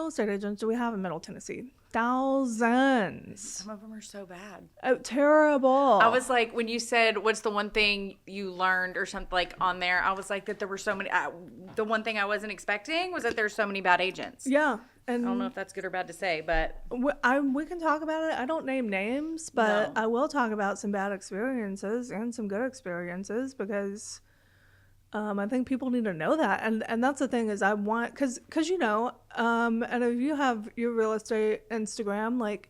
real estate agents do we have in Middle Tennessee? Thousands. Some of them are so bad. Oh, terrible. I was like, when you said, what's the one thing you learned or something like on there, I was like that there were so many. The one thing I wasn't expecting was that there's so many bad agents. Yeah. And I don't know if that's good or bad to say, but. We can talk about it. I don't name names, but I will talk about some bad experiences and some good experiences because I think people need to know that. And that's the thing is I want, because and if you have your real estate Instagram, like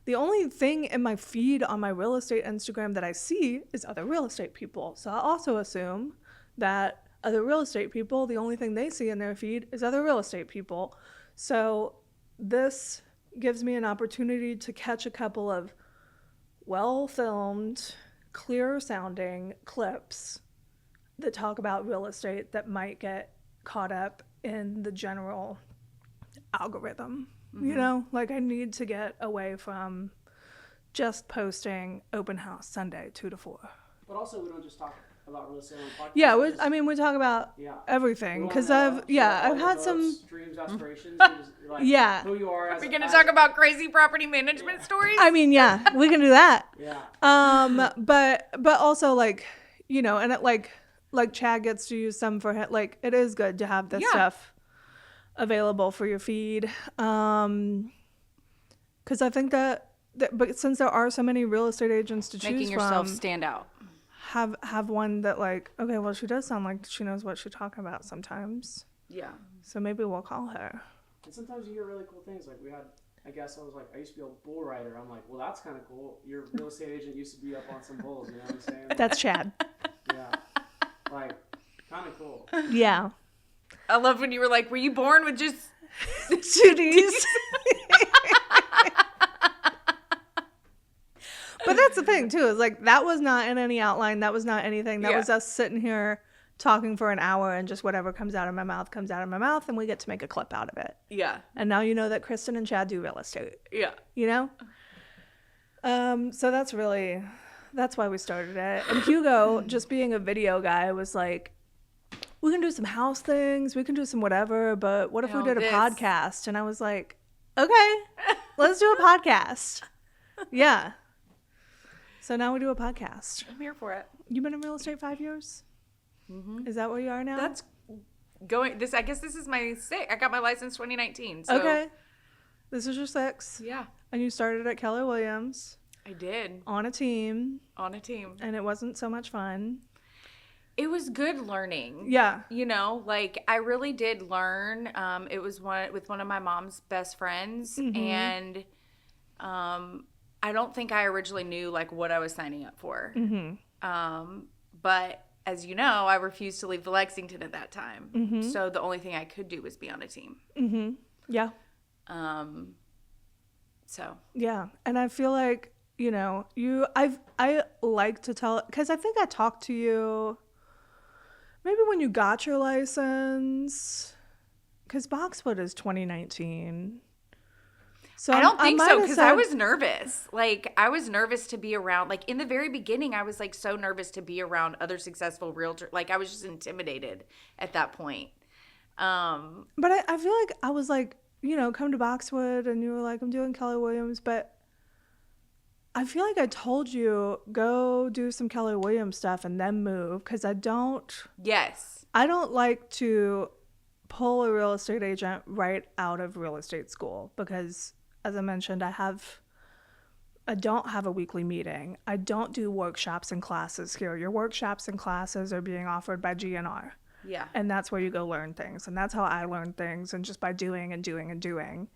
the only thing in my feed on my real estate Instagram that I see is other real estate people. So I also assume that other real estate people, the only thing they see in their feed is other real estate people. So this gives me an opportunity to catch a couple of well-filmed, clear-sounding clips that talk about real estate that might get caught up in the general algorithm. Mm-hmm. Like I need to get away from just posting open house Sunday 2 to 4. But also we don't just talk about real estate on podcasts. Yeah, we talk about everything because I've had some dreams, aspirations, who you are. Are we going to talk about crazy property management stories? I mean, yeah, we can do that. But also like, and it like Chad gets to use some for him. Like it is good to have this stuff available for your feed. Because I think that, but since there are so many real estate agents to choose from, making yourself stand out. Have one that like, okay, well, she does sound like she knows what she's talking about sometimes. Yeah. So maybe we'll call her. And sometimes you hear really cool things. Like I used to be a bull rider. I'm like, well, that's kind of cool. Your real estate agent used to be up on some bulls. You know what I'm saying? That's Chad. Yeah. Like, kind of cool. Yeah. I love when you were like, were you born with just 2 Ds? But that's the thing, too, is like that was not in any outline. That was not anything. That was us sitting here talking for an hour and just whatever comes out of my mouth comes out of my mouth and we get to make a clip out of it. Yeah. And now you know that Kristen and Chad do real estate. Yeah. So that's why we started it. And Hugo, just being a video guy, was like, we can do some house things. We can do some whatever. But what if we did a podcast? And I was like, okay, let's do a podcast. Yeah. So now we do a podcast. I'm here for it. You've been in real estate 5 years? Mm-hmm. Is that where you are now? That's going. I guess this is my 6th. I got my license 2019. So. Okay. This is your 6th. Yeah. And you started at Keller Williams. I did. On a team. And it wasn't so much fun. It was good learning. Yeah. Like I really did learn. It was with one of my mom's best friends. Mm-hmm. And I don't think I originally knew like what I was signing up for. Mm-hmm. But as you know, I refused to leave Lexington at that time. Mm-hmm. So the only thing I could do was be on a team. Mm-hmm. Yeah. So. Yeah. And I feel like, I like to tell, because I think I talked to you maybe when you got your license, because Boxwood is 2019. So I don't think so, because I was nervous. Like, I was nervous to be around. Like, in the very beginning, I was, like, so nervous to be around other successful realtors. Like, I was just intimidated at that point. But I feel like I was, like, come to Boxwood, and you were like, I'm doing Keller Williams. But I feel like I told you, go do some Keller Williams stuff and then move, because I don't. Yes. I don't like to pull a real estate agent right out of real estate school, because as I mentioned, I don't have a weekly meeting. I don't do workshops and classes here. Your workshops and classes are being offered by GNR. Yeah. And that's where you go learn things. And that's how I learn things, and just by doing and doing and doing.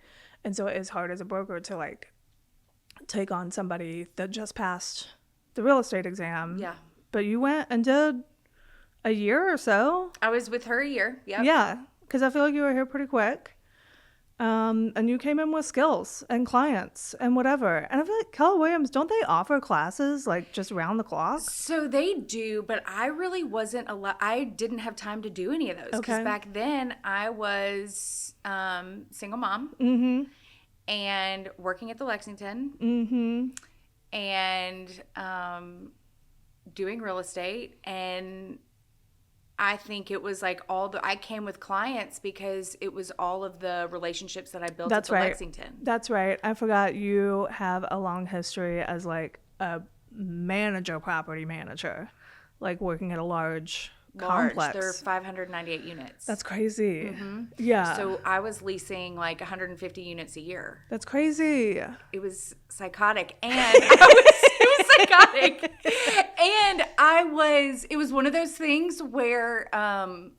And so it is hard as a broker to like take on somebody that just passed the real estate exam. Yeah. But you went and did a year or so. I was with her a year. Yep. Yeah. Because I feel like you were here pretty quick. And you came in with skills and clients and whatever. And I feel like Keller Williams, don't they offer classes like just round the clock? So they do, but I really wasn't I didn't have time to do any of those. Because back then I was single mom. Mm-hmm. And working at the Lexington. Mm-hmm. And doing real estate. And I think it was like I came with clients because it was all of the relationships that I built That's at the right. Lexington. That's right. I forgot you have a long history as like a property manager, like working at a large complex. There are 598 units. That's crazy. Yeah. So I was leasing like 150 units a year. That's crazy. It was psychotic. And it was psychotic. And it was one of those things where I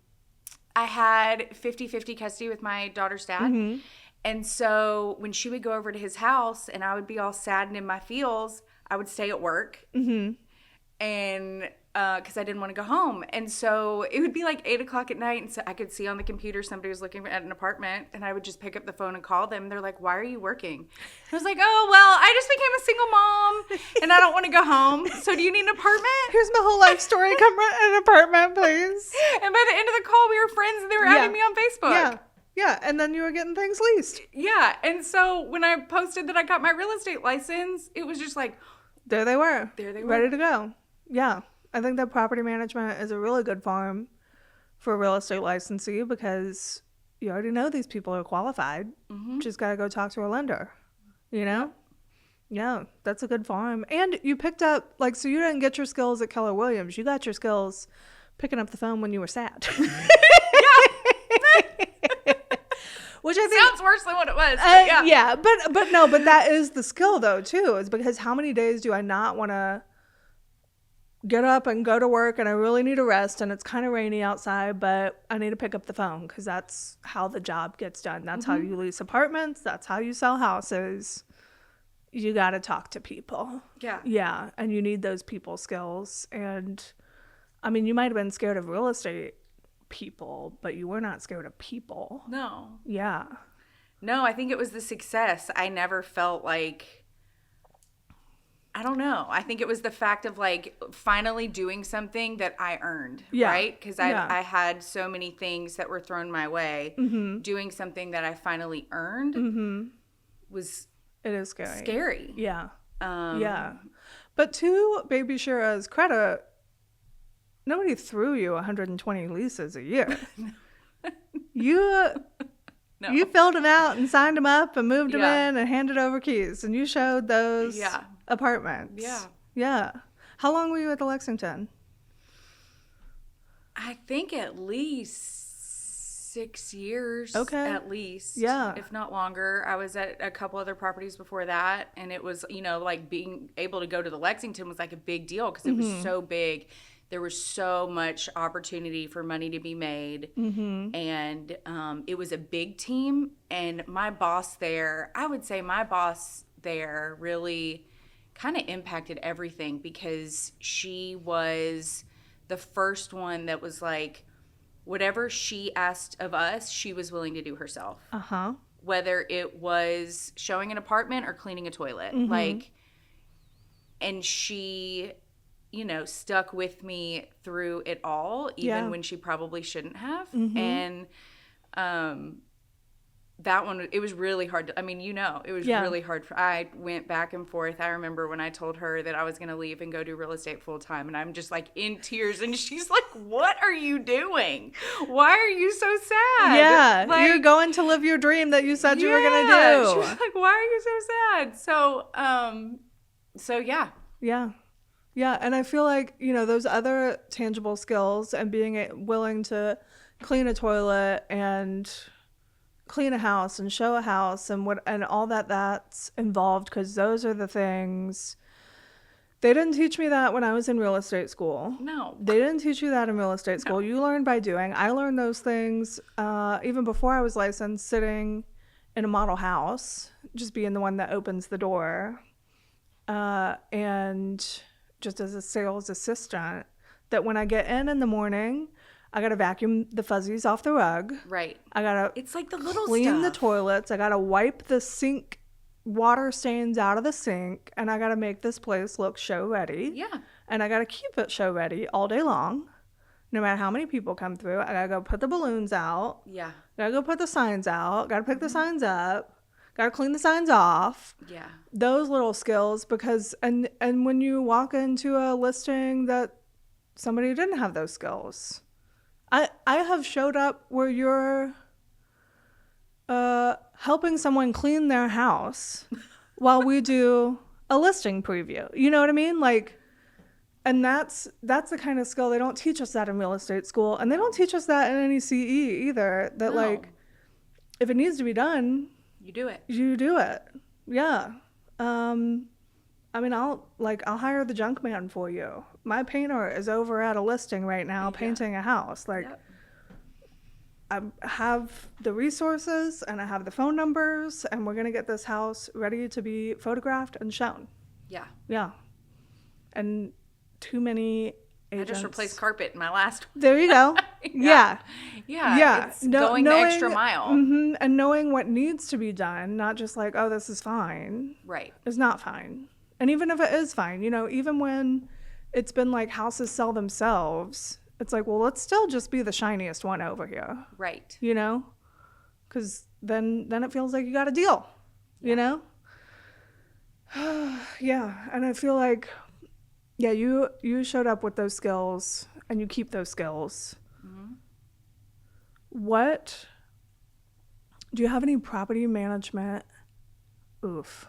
had 50-50 custody with my daughter's dad. And so when she would go over to his house and I would be all sad and in my feels, I would stay at work. And because I didn't want to go home. And so it would be like 8 o'clock at night. And so I could see on the computer somebody was looking at an apartment. And I would just pick up the phone and call them. They're like, why are you working? I was like, oh, well, I just became a single mom. And I don't want to go home. So do you need an apartment? Here's my whole life story. Come rent an apartment, please. And by the end of the call, we were friends. And they were adding me on Facebook. Yeah. Yeah. And then you were getting things leased. Yeah. And so when I posted that I got my real estate license, it was just like, there they were. There they were. Ready to go. Yeah. I think that property management is a really good farm for a real estate licensee because you already know these people are qualified. Just got to go talk to a lender, you know? Yeah, that's a good farm. And you picked up, like, so you didn't get your skills at Keller Williams. You got your skills picking up the phone when you were sad. Which I think sounds worse than what it was. But yeah, but that is the skill though too, is because how many days do I not want to get up and go to work and I really need a rest and it's kind of rainy outside, but I need to pick up the phone because that's how the job gets done. That's how you lease apartments. That's how you sell houses. You got to talk to people. Yeah. Yeah. And you need those people skills. And I mean, you might have been scared of real estate people, but you were not scared of people. No. Yeah. No, I think it was the success. I never felt like, I don't know. I think it was the fact of like finally doing something that I earned, right? Because I had so many things that were thrown my way. Doing something that I finally earned was it is scary. Scary. Yeah. Yeah. But to Baby Shira's credit, nobody threw you 120 leases a year. You filled them out and signed them up and moved them in and handed over keys. And you showed those apartments. Yeah. Yeah. How long were you at the Lexington? I think at least 6 years. Okay. At least. Yeah. If not longer. I was at a couple other properties before that. And it was, like being able to go to the Lexington was like a big deal because it was so big. There was so much opportunity for money to be made. And it was a big team. And my boss there, I would say my boss there really kind of impacted everything because she was the first one that was like, whatever she asked of us, she was willing to do herself. Whether it was showing an apartment or cleaning a toilet. And she stuck with me through it all, even when she probably shouldn't have. And that one, it was really hard. It was really hard. I went back and forth. I remember when I told her that I was going to leave and go do real estate full time, and I'm just like in tears. And she's like, "What are you doing? Why are you so sad? Yeah, like, you're going to live your dream that you said you were going to do." She was like, "Why are you so sad?" So yeah. Yeah, and I feel like, those other tangible skills and being willing to clean a toilet and clean a house and show a house and all that's involved, because those are the things. They didn't teach me that when I was in real estate school. No. They didn't teach you that in real estate school. No. You learn by doing. I learned those things even before I was licensed, sitting in a model house, just being the one that opens the door. And just as a sales assistant, that when I get in the morning, I got to vacuum the fuzzies off the rug. Right. I got to it's like the little clean the stuff. toilets. I got to wipe the sink water stains out of the sink, and I got to make this place look show ready. Yeah. And I got to keep it show ready all day long. No matter how many people come through, I got to go put the balloons out. Yeah. Got to go put the signs out. Got to pick the signs up. Got to clean the signs off. Yeah. Those little skills, because and when you walk into a listing that somebody didn't have those skills, I have showed up where you're helping someone clean their house while we do a listing preview. You know what I mean? Like, and that's the kind of skill they don't teach us that in real estate school, and they don't teach us that in any CE either. That No. like, if it needs to be done, You do it. you do it. Yeah. I mean, I'll hire the junk man for you. My painter is over at a listing right now painting a house. Like, Yep. I have the resources and I have the phone numbers, and we're going to get this house ready to be photographed and shown. Yeah. Yeah. And too many agents. I just replaced carpet in my last one. There you go. Yeah. Yeah. It's going the extra mile. And knowing what needs to be done, not just like, oh, this is fine. Right. Is not fine. And even if it is fine, you know, even when it's been like houses sell themselves, it's like, well, let's still just be the shiniest one over here. Right. You know? Because then it feels like you got a deal, you know? Yeah. And I feel like, yeah, you showed up with those skills and you keep those skills. Mm-hmm. What, do you have any property management? Oof.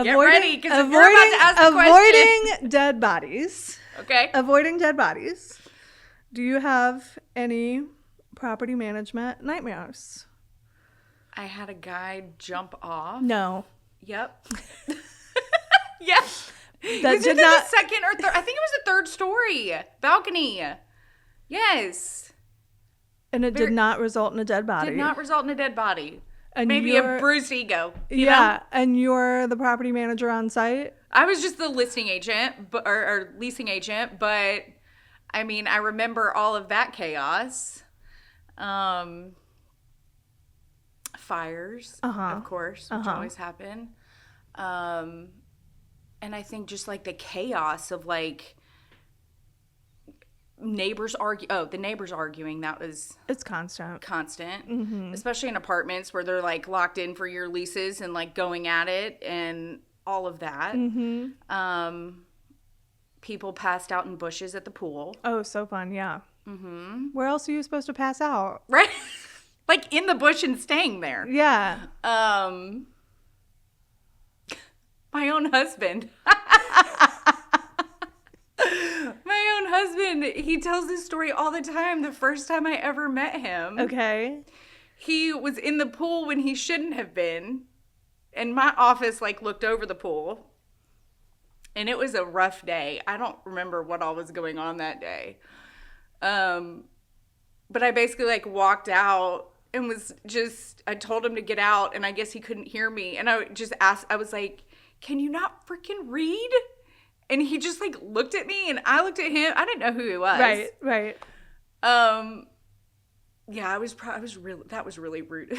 Get ready, because if you're about to ask the question. Avoiding dead bodies. Okay. Avoiding dead bodies. Do you have any property management nightmares? I had a guy jump off. No. Yep. Yes. That Is did it not. the second or third? I think it was the third story balcony. Yes. And it did not result in a dead body. Did not result in a dead body. And maybe a bruised ego. You know? And you're the property manager on site? I was just the listing agent, or leasing agent, but I mean, I remember all of that chaos. Fires, of course, which always happen. And I think just like the chaos of like neighbors the neighbors arguing, that was It's constant. Especially in apartments where they're like locked in for your leases and like going at it and all of that. People passed out in bushes at the pool. Oh, so fun, yeah. Where else are you supposed to pass out? Right? Like in the bush and staying there. Yeah. My own husband. My own husband, he tells this story all the time. The first time I ever met him. Okay. He was in the pool when he shouldn't have been. And my office like looked over the pool. And it was a rough day. I don't remember what all was going on that day. But I basically like walked out and was just, I told him to get out, and I guess he couldn't hear me. And I just asked, I was like, can you not freaking read? And he just like looked at me, and I looked at him. I didn't know who he was. Right. Yeah, I was really, that was really rude.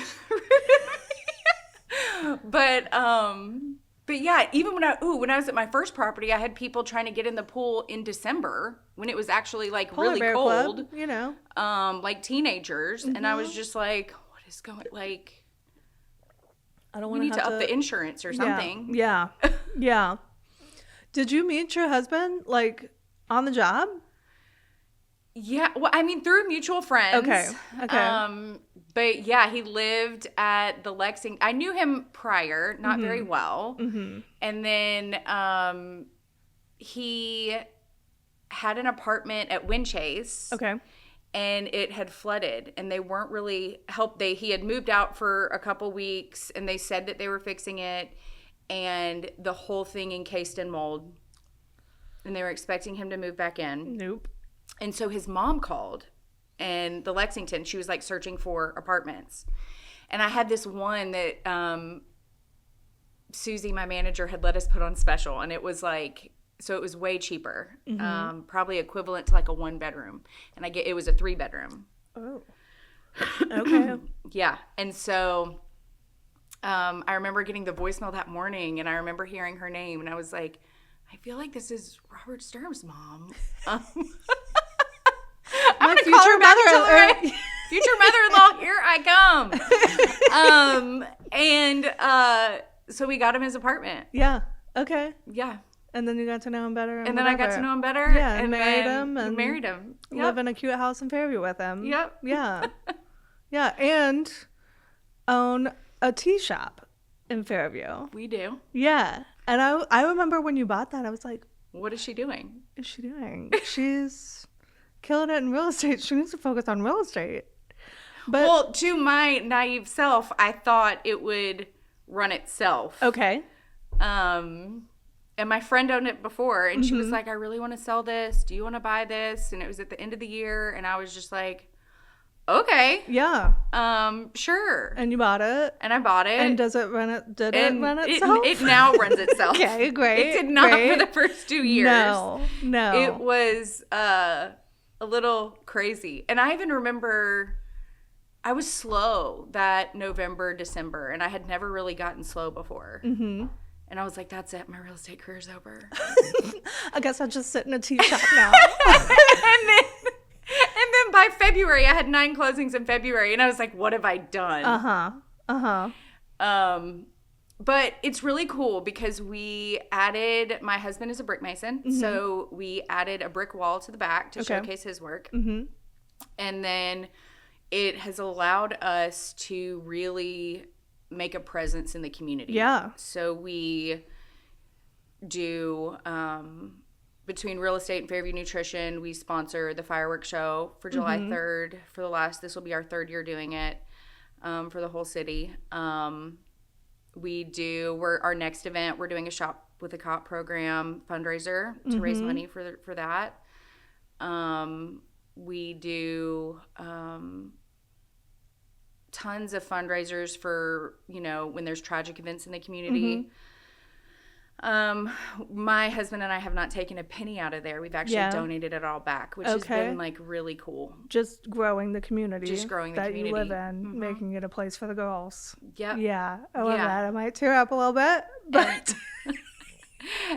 But yeah, even when I was at my first property, I had people trying to get in the pool in December when it was actually like Polar really Bear cold, Club, you know, like teenagers. And I was just like, what is going, like, I don't we want need to up the insurance or something. Yeah. Yeah. Did you meet your husband like on the job? Yeah, well, I mean, through mutual friends. Okay. But yeah, he lived at the Lexington. I knew him prior, not very well. And then he had an apartment at Windchase. Okay. And it had flooded, and they weren't really he had moved out for a couple weeks, and they said that they were fixing it, and the whole thing encased in mold. And they were expecting him to move back in. Nope. And so his mom called, and the Lexington, she was like searching for apartments. And I had this one that Susie, my manager, had let us put on special, and it was like, so it was way cheaper, probably equivalent to like a 1-bedroom. And it was a 3-bedroom. Oh. Okay. Yeah. And so I remember getting the voicemail that morning, and I remember hearing her name, and I was like, I feel like this is Robert Sturm's mom. I'm going to call her back and tell her, future mother-in-law, here I come. So we got him his apartment. Yeah. Okay. Yeah. And then you got to know him better. And then I got to know him better. Yeah, and married him. And married him. Yep. Live in a cute house in Fairview with him. Yep. Yeah. Yeah, and own a tea shop in Fairview. We do. Yeah. And I remember when you bought that, I was like, what is she doing? Is she doing? She's killing it in real estate. She needs to focus on real estate. But well, to my naive self, I thought it would run itself. Okay. And my friend owned it before, and she was like, I really want to sell this. Do you want to buy this? And it was at the end of the year, and I was just like, okay. Yeah. Sure. And you bought it. And I bought it. And does it run it? Did it run itself? It now runs itself. Okay, great. It did not great. for the first 2 years. No. It was a little crazy. And I even remember I was slow that November, December, and I had never really gotten slow before. Mm-hmm. And I was like, that's it. My real estate career's over. I guess I'll just sit in a tea shop now. and then by February, I had 9 closings in February. And I was like, what have I done? But it's really cool because we added, my husband is a brick mason. Mm-hmm. So we added a brick wall to the back to showcase his work. Mm-hmm. And then it has allowed us to really make a presence in the community. Yeah. So we do, between real estate and Fairview Nutrition, we sponsor the fireworks show for July 3rd. This will be our 3rd year doing it, for the whole city. Our next event, we're doing a Shop with a Cop program fundraiser to raise money for that. We do, tons of fundraisers for, when there's tragic events in the community. My husband and I have not taken a penny out of there. We've actually donated it all back, which has been like really cool. Just growing the community. That you live in, making it a place for the girls. Yep. Yeah. I love that. I might tear up a little bit, but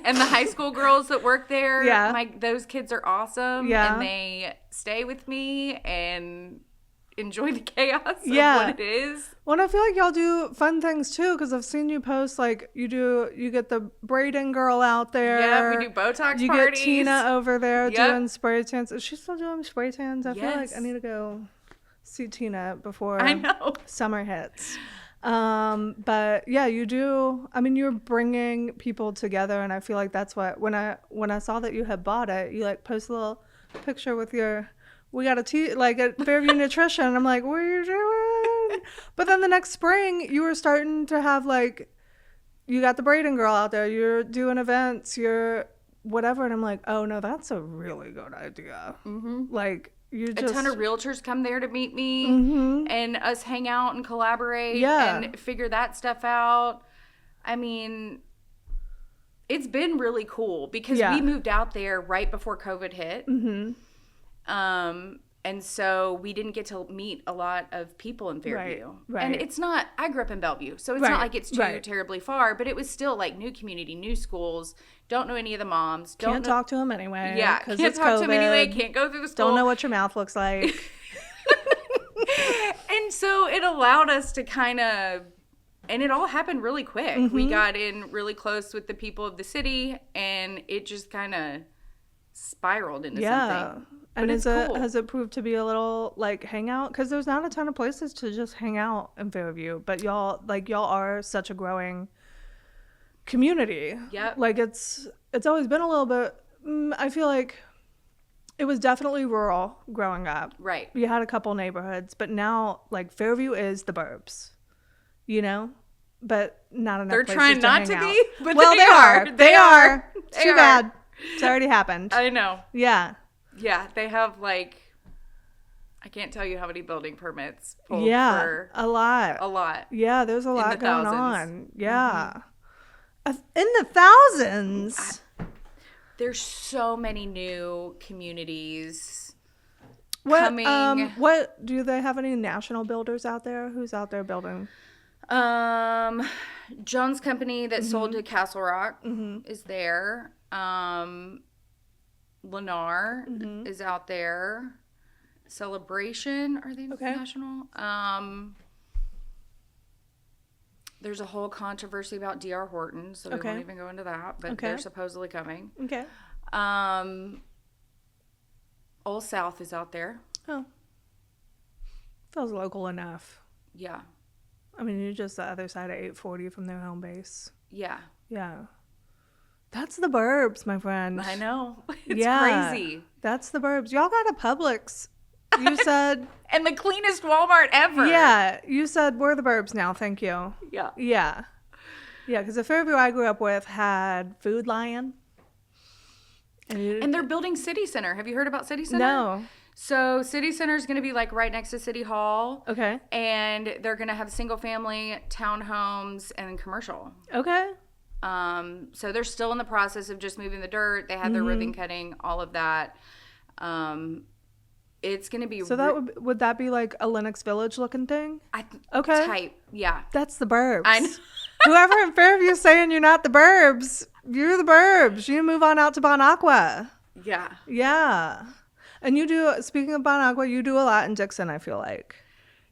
and the high school girls that work there, those kids are awesome. Yeah. And they stay with me and enjoy the chaos of what it is. Well, and I feel like y'all do fun things too, because I've seen you post, like, you get the braiding girl out there. Yeah, we do Botox parties. You get Tina over there doing spray tans. Is she still doing spray tans? I feel like I need to go see Tina before summer hits. But yeah, you do. I mean, you're bringing people together, and I feel like that's what, when I saw that you had bought it, you like post a little picture with your, we got at Fairview Nutrition. I'm like, what are you doing? But then the next spring, you were starting to have, like, you got the braiding girl out there. You're doing events. You're whatever. And I'm like, oh, no, that's a really good idea. Mm-hmm. Like, a ton of realtors come there to meet me and us hang out and collaborate and figure that stuff out. I mean, it's been really cool because we moved out there right before COVID hit. Mm-hmm. And so we didn't get to meet a lot of people in Fairview. Right. And it's not, I grew up in Bellevue, so it's not like it's too terribly far, but it was still like new community, new schools, don't know any of the moms. Can't talk to them anyway. Yeah, can't talk to them anyway, can't go through the school. Don't know what your mouth looks like. And so it allowed us to kind of, and it all happened really quick. Mm-hmm. We got in really close with the people of the city, and it just kind of spiraled into something. And has it proved to be a little like hangout? Because there's not a ton of places to just hang out in Fairview, but y'all are such a growing community. Yep. Like it's always been a little bit. I feel like it was definitely rural growing up. Right. You had a couple neighborhoods, but now like Fairview is the burbs, but not enough. They're places trying not hang to out. be, but well, they are. They are. Too bad. It's already happened. I know. Yeah. Yeah, they have like, I can't tell you how many building permits pulled for a lot. A lot. Yeah, there's a lot going on. Yeah. Mm-hmm. In the thousands. There's so many new communities coming. What do they have any national builders out there? Who's out there building? Jones Company that sold to Castle Rock is there. Lennar is out there. Celebration, are they national? There's a whole controversy about D.R. Horton, so we won't even go into that, but they're supposedly coming. Okay. Old South is out there. Oh. Feels local enough. Yeah. I mean, you're just the other side of 840 from their home base. Yeah. Yeah. That's the burbs, my friend. I know. It's crazy. That's the burbs. Y'all got a Publix. You said. And the cleanest Walmart ever. Yeah. You said, we're the burbs now. Thank you. Yeah. Yeah. Yeah, because the Fairview I grew up with had Food Lion. And they're building City Center. Have you heard about City Center? No. So City Center is going to be like right next to City Hall. Okay. And they're going to have single family, townhomes, and commercial. Okay. So they're still in the process of just moving the dirt. They had their ribbon cutting, all of that. It's going to be... So that would that be like a Lenox Village looking thing? Okay. Type, yeah. That's the burbs. I know. Whoever in Fairview is saying you're not the burbs, you're the burbs. You move on out to Bon Aqua. Yeah. Yeah. And you do, speaking of Bon Aqua, you do a lot in Dixon, I feel like.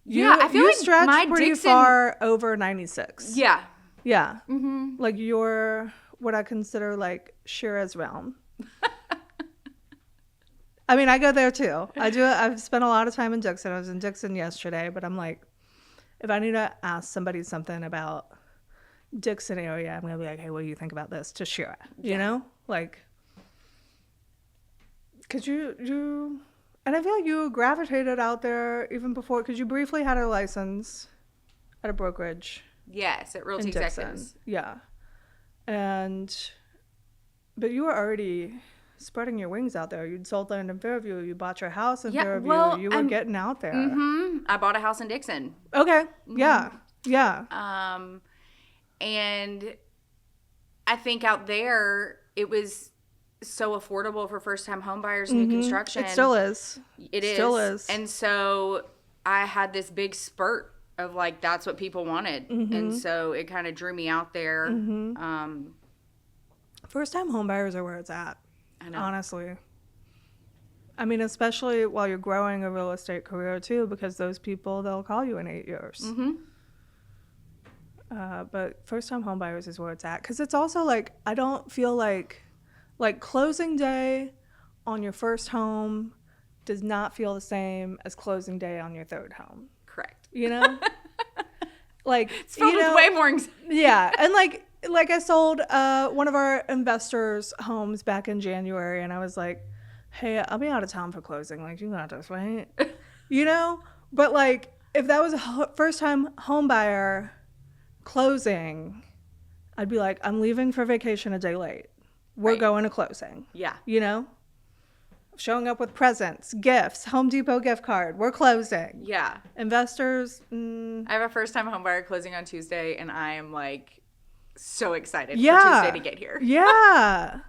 I feel you like stretch my pretty Dixon... far over 96. Yeah. Yeah. Mm-hmm. Like you're what I consider like Shira's realm. I mean, I go there too. I've spent a lot of time in Dixon. I was in Dixon yesterday, but I'm like, if I need to ask somebody something about Dixon area, I'm going to be like, hey, what do you think about this? To Shira, you know? Like, because you, and I feel like you gravitated out there even before, because you briefly had a license at a brokerage. Yes, at Realty Executives. Yeah. But you were already spreading your wings out there. You'd sold land in Fairview. You bought your house in Fairview. Well, you were getting out there. Mm-hmm. I bought a house in Dixon. Okay. Mm-hmm. Yeah. Yeah. And I think out there, it was so affordable for first-time home buyers, new construction. It still is. It still is. And so I had this big spurt of like, that's what people wanted. And so it kind of drew me out there. First-time home buyers are where it's at. I know. Honestly. I mean, especially while you're growing a real estate career too, because those people, they'll call you in 8 years. Mm-hmm. But first-time home buyers is where it's at. Because it's also like, I don't feel like closing day on your first home does not feel the same as closing day on your third home. Correct. You know? Like, it's filled with way more anxiety. Yeah. And like I sold one of our investors' homes back in January, and I was like, hey, I'll be out of town for closing. Like, you got this, right? You know? But like, if that was a first-time home buyer closing, I'd be like, I'm leaving for vacation a day late. We're going to closing. Yeah. You know? Showing up with presents, gifts, Home Depot gift card. We're closing. Yeah. Investors. I have a first-time home buyer closing on Tuesday, and I am like so excited for Tuesday to get here. Yeah.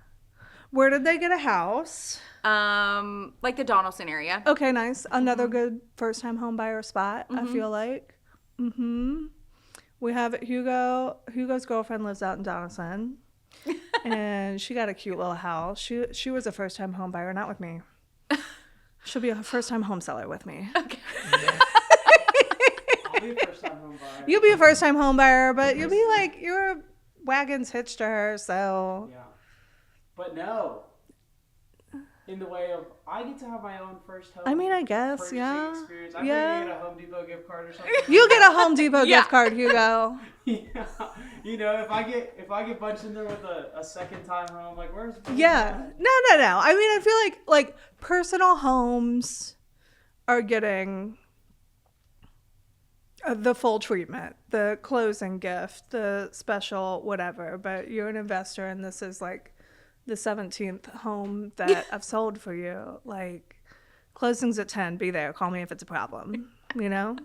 Where did they get a house? Like the Donaldson area. Okay, nice. Another good first-time home buyer spot, I feel like. We have Hugo's girlfriend lives out in Donaldson. And she got a cute little house. She was a first-time home buyer, not with me. She'll be a first-time home seller with me. Okay. I'll be a first-time home buyer. You'll be a first-time home buyer, but you'll be like, your wagon's hitched to her, so. Yeah. But no. In the way of, I get to have my own first home. I mean, I guess, purchasing yeah. experience. I Yeah. get a Home Depot gift card or something. You get a Home Depot gift card, Hugo. Yeah. You know, if I get bunched in there with a second time home, like where's Yeah. No. I mean, I feel like personal homes are getting the full treatment, the closing gift, the special whatever, but you're an investor and this is like the 17th home that I've sold for you. Like, closing's at 10, be there, call me if it's a problem, you know?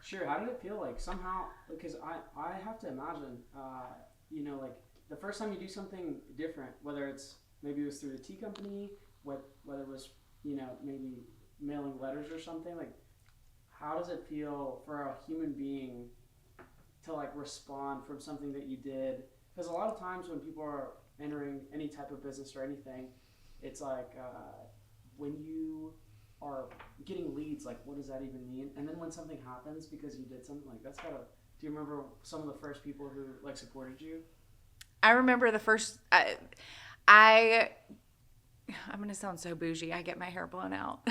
Sure. How did it feel like somehow, because I have to imagine, you know, like the first time you do something different, whether it's, maybe it was through the tea company, whether it was, you know, maybe mailing letters or something, like how does it feel for a human being to like respond from something that you did? Because a lot of times when people are entering any type of business or anything, it's like when you are getting leads, like what does that even mean? And then when something happens because you did something, like that's gotta Do you remember some of the first people who like supported you? I remember the first. I'm gonna sound so bougie. I get my hair blown out.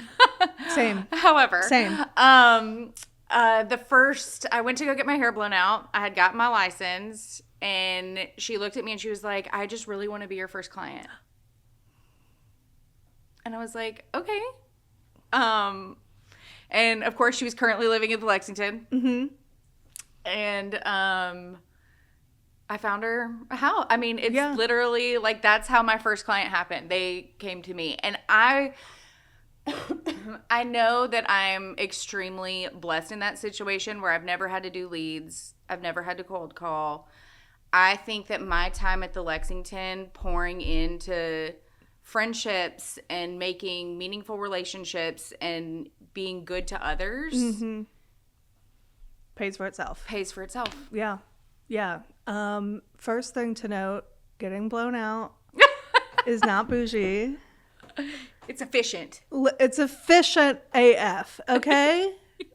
Same. However, Same. the first I went to go get my hair blown out. I had gotten my license, and she looked at me and she was like, "I just really want to be your first client." And I was like, "Okay." And of course, she was currently living in Lexington. Mm-hmm. And I found her a house. I mean, it's literally like that's how my first client happened. They came to me, and I know that I'm extremely blessed in that situation where I've never had to do leads. I've never had to cold call. I think that my time at the Lexington pouring into friendships and making meaningful relationships and being good to others pays for itself. Yeah. Yeah. First thing to note, getting blown out is not bougie. It's efficient. It's efficient AF, okay? Yeah.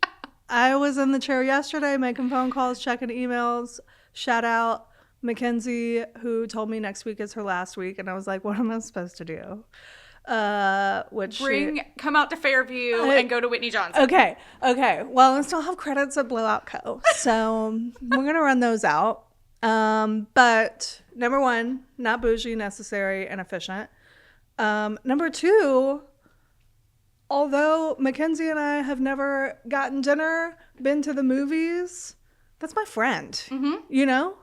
I was in the chair yesterday making phone calls, checking emails. Shout out Mackenzie, who told me next week is her last week. And I was like, what am I supposed to do? Come out to Fairview and go to Whitney Johnson. Okay. Well, I still have credits at Blowout Co. So we're going to run those out. But number one, not bougie, necessary, and efficient. Number two, although Mackenzie and I have never gotten dinner, been to the movies, that's my friend. Mm-hmm. You know?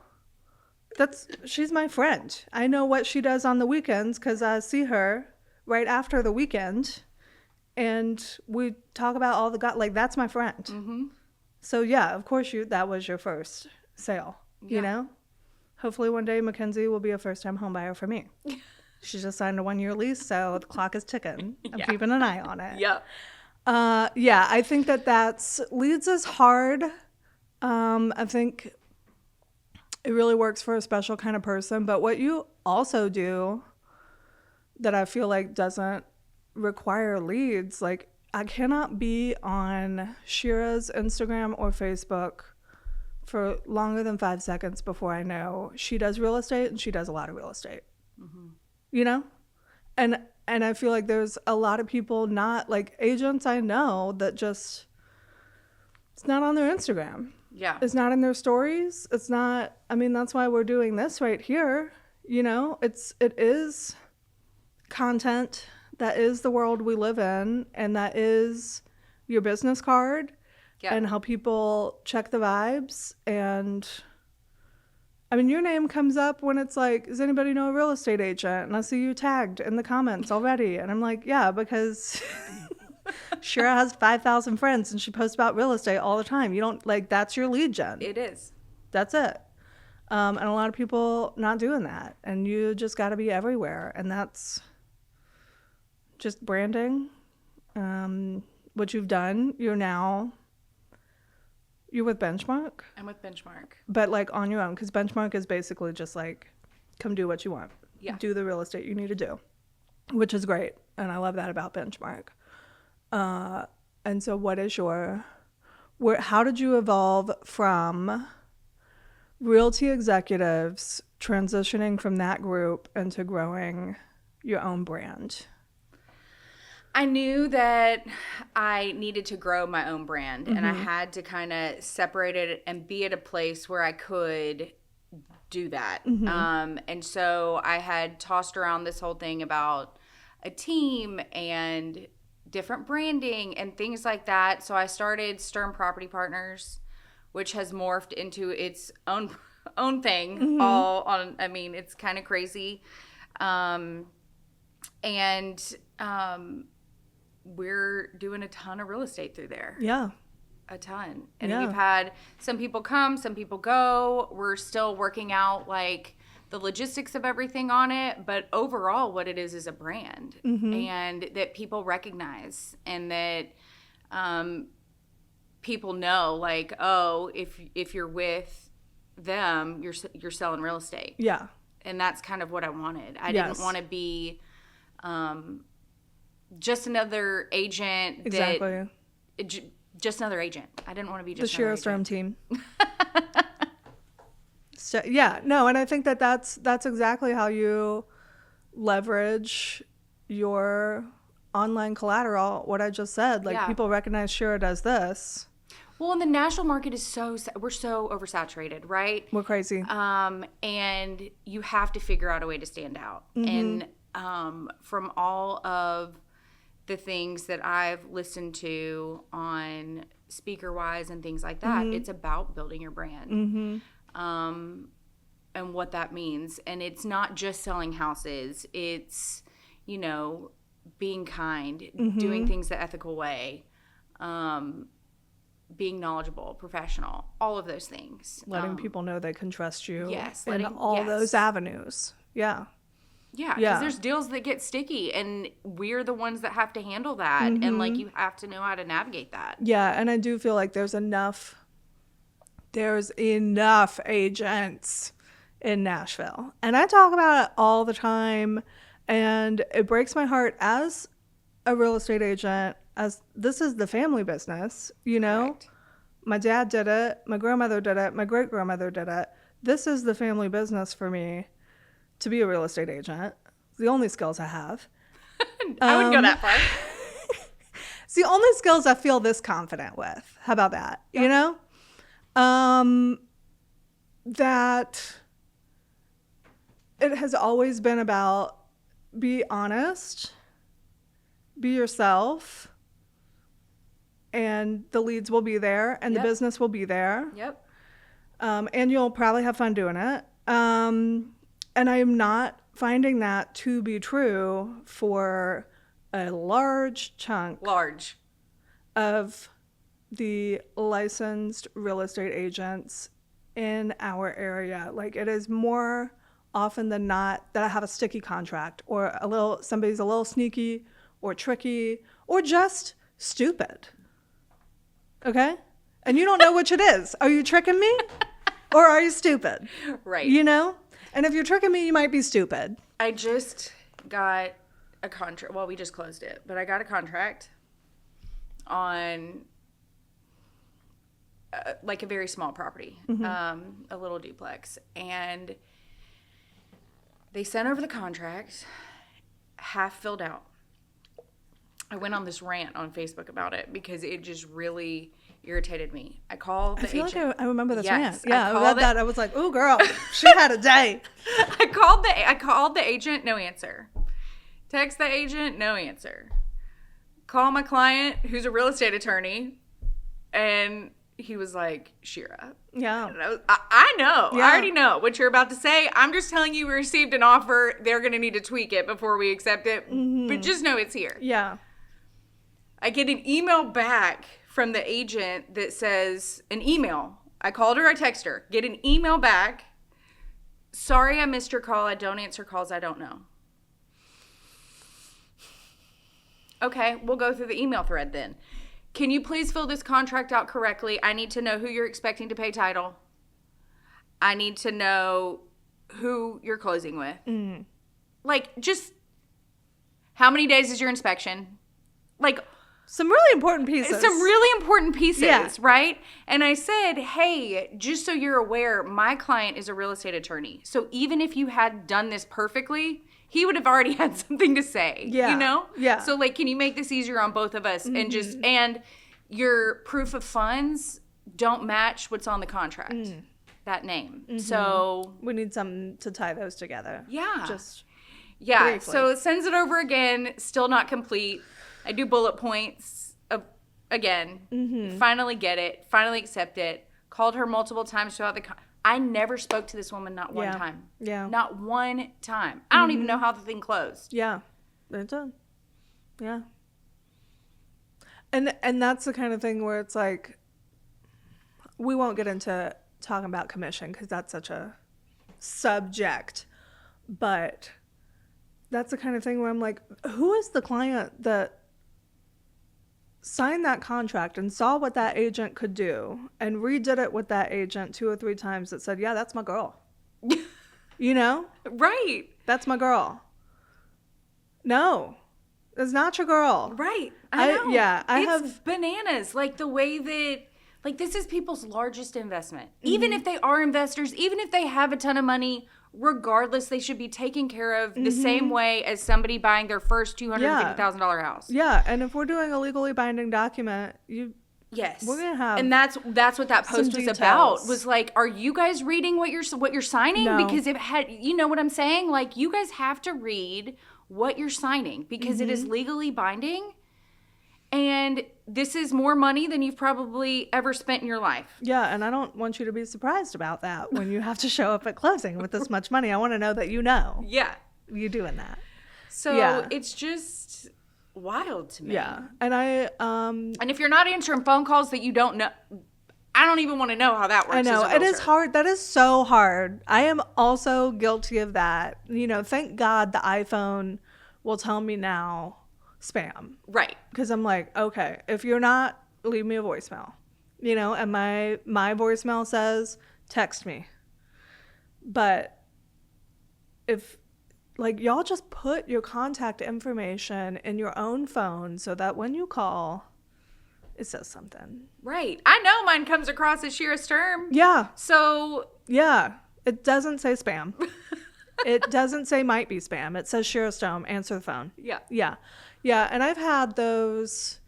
She's my friend. I know what she does on the weekends because I see her right after the weekend, and we talk about all the that's my friend. Mm-hmm. So yeah, of course that was your first sale. Yeah. You know, hopefully one day Mackenzie will be a first-time home buyer for me. She just signed a 1-year lease, so the clock is ticking. I'm keeping an eye on it. Yeah. I think that's leads is hard. I think it really works for a special kind of person, but what you also do that I feel like doesn't require leads, like I cannot be on Shira's Instagram or Facebook for longer than 5 seconds before I know she does real estate, and she does a lot of real estate. Mm-hmm. You know? And I feel like there's a lot of people, not like agents I know, that just, it's not on their Instagram. Yeah. It's not in their stories. It's not, I mean, that's why we're doing this right here. You know, it is content. That is the world we live in, and that is your business card. Yeah. And how people check the vibes. And I mean, your name comes up when it's like, does anybody know a real estate agent? And I see you tagged in the comments already. And I'm like, yeah, because Shira has 5,000 friends and she posts about real estate all the time. You don't that's your lead gen. It is. That's it. And a lot of people not doing that. And you just got to be everywhere. And that's just branding. What you've done, you're with Benchmark? I'm with Benchmark. But on your own, because Benchmark is basically just come do what you want. Yeah. Do the real estate you need to do, which is great. And I love that about Benchmark. And so what is how did you evolve from realty executives transitioning from that group into growing your own brand? I knew that I needed to grow my own brand, mm-hmm. and I had to kind of separate it and be at a place where I could do that. Mm-hmm. And so I had tossed around this whole thing about a team and different branding and things like that. So I started Stern Property Partners, which has morphed into its own thing. Mm-hmm. It's kind of crazy. We're doing a ton of real estate through there. Yeah. A ton. And we've had some people come, some people go. We're still working out the logistics of everything on it. But overall, what it is a brand, mm-hmm. and that people recognize, and that people know if you're with them, you're selling real estate. Yeah. And that's kind of what I wanted. I didn't want to be just another agent. Exactly. Just another agent. I didn't want to be just the Shira Storm team. So, yeah, no, and I think that's exactly how you leverage your online collateral. What I just said, like people recognize Shira does this. Well, and the national market is we're so oversaturated, right? We're crazy. And you have to figure out a way to stand out. And from all of the things that I've listened to on speaker-wise and things like that, it's about building your brand. And what that means. And it's not just selling houses. It's, being kind, doing things the ethical way, being knowledgeable, professional, all of those things. Letting people know they can trust you. Yes. In all those avenues. Yeah. Yeah, because there's deals that get sticky, and we're the ones that have to handle that. And, like, you have to know how to navigate that. Yeah, and I do feel like there's enough agents in Nashville. And I talk about it all the time, and it breaks my heart as a real estate agent, as this is the family business, Correct. My dad did it, my grandmother did it, my great-grandmother did it. This is the family business for me to be a real estate agent. It's the only skills I have. I wouldn't go that far. It's the only skills I feel this confident with. How about that? Yep. That it has always been about be honest, be yourself, and the leads will be there, and the business will be there. Yep. And you'll probably have fun doing it. And I am not finding that to be true for a large chunk of the licensed real estate agents in our area. Like, it is more often than not that I have a sticky contract, or somebody's a little sneaky or tricky or just stupid. Okay? And you don't know which it is. Are you tricking me or are you stupid? Right. And if you're tricking me, you might be stupid. I just got a contract. Well, we just closed it, but I got a contract on like a very small property, a little duplex. And they sent over the contract, half filled out. I went on this rant on Facebook about it because it just really irritated me. I called the agent. I feel like I remember this rant. Yeah, I read that. I was like, "Ooh, girl, she had a day." I called the agent, no answer. Text the agent, no answer. Call my client, who's a real estate attorney, and he was like, "Shira." Yeah. I know. Yeah. I already know what you're about to say. I'm just telling you we received an offer. They're going to need to tweak it before we accept it. But just know it's here. Yeah. I get an email back from the agent that says, I called her, I text her, get an email back. Sorry I missed your call. I don't answer calls I don't know. Okay, we'll go through the email thread then. Can you please fill this contract out correctly? I need to know who you're expecting to pay title. I need to know who you're closing with. Like, just how many days is your inspection? Like, some really important pieces. Right? And I said, hey, just so you're aware, my client is a real estate attorney. So even if you had done this perfectly, he would have already had something to say. Yeah. Yeah. So, like, can you make this easier on both of us? And your proof of funds don't match what's on the contract, that name. So we need something to tie those together. Yeah. Just briefly. So it sends it over again, still not complete. I do bullet points again. Finally get it. Finally accept it. Called her multiple times throughout I never spoke to this woman not one time. Yeah. Not one time. I don't even know how the thing closed. Yeah. It's done. Yeah. And that's the kind of thing where it's like, we won't get into talking about commission because that's such a subject, but that's the kind of thing where I'm like, who is the client that signed that contract and saw what that agent could do and redid it with that agent 2 or 3 times that said, yeah, that's my girl. Right. That's my girl. No, it's not your girl. Right. I know. Yeah. It's bananas. Like the way that Like, this is people's largest investment. Even if they are investors, even if they have a ton of money, regardless, they should be taken care of the same way as somebody buying their first $250,000 house. Yeah, and if we're doing a legally binding document, Yes. we're gonna have, and that's what that post was about. Was like, are you guys reading what you're signing? No. Because it had, you know what I'm saying? Like, you guys have to read what you're signing because it is legally binding, and this is more money than you've probably ever spent in your life. Yeah, and I don't want you to be surprised about that when you have to show up at closing with this much money. I want to know that Yeah. you're doing that. So it's just wild to me. Yeah, and and if you're not answering phone calls that you don't know, I don't even want to know how that works. I know it is hard. That is so hard. I am also guilty of that. You know, thank God the iPhone will tell me now spam. Right. Because I'm like, okay, if you're not, leave me a voicemail. You know, and my voicemail says text me. But if, like, y'all just put your contact information in your own phone so that when you call, it says something. Right. I know mine comes across as Shira's term. Yeah. So. Yeah. It doesn't say spam. It doesn't say might be spam. It says Shira Stone, answer the phone. Yeah. Yeah. Yeah. And I've had those,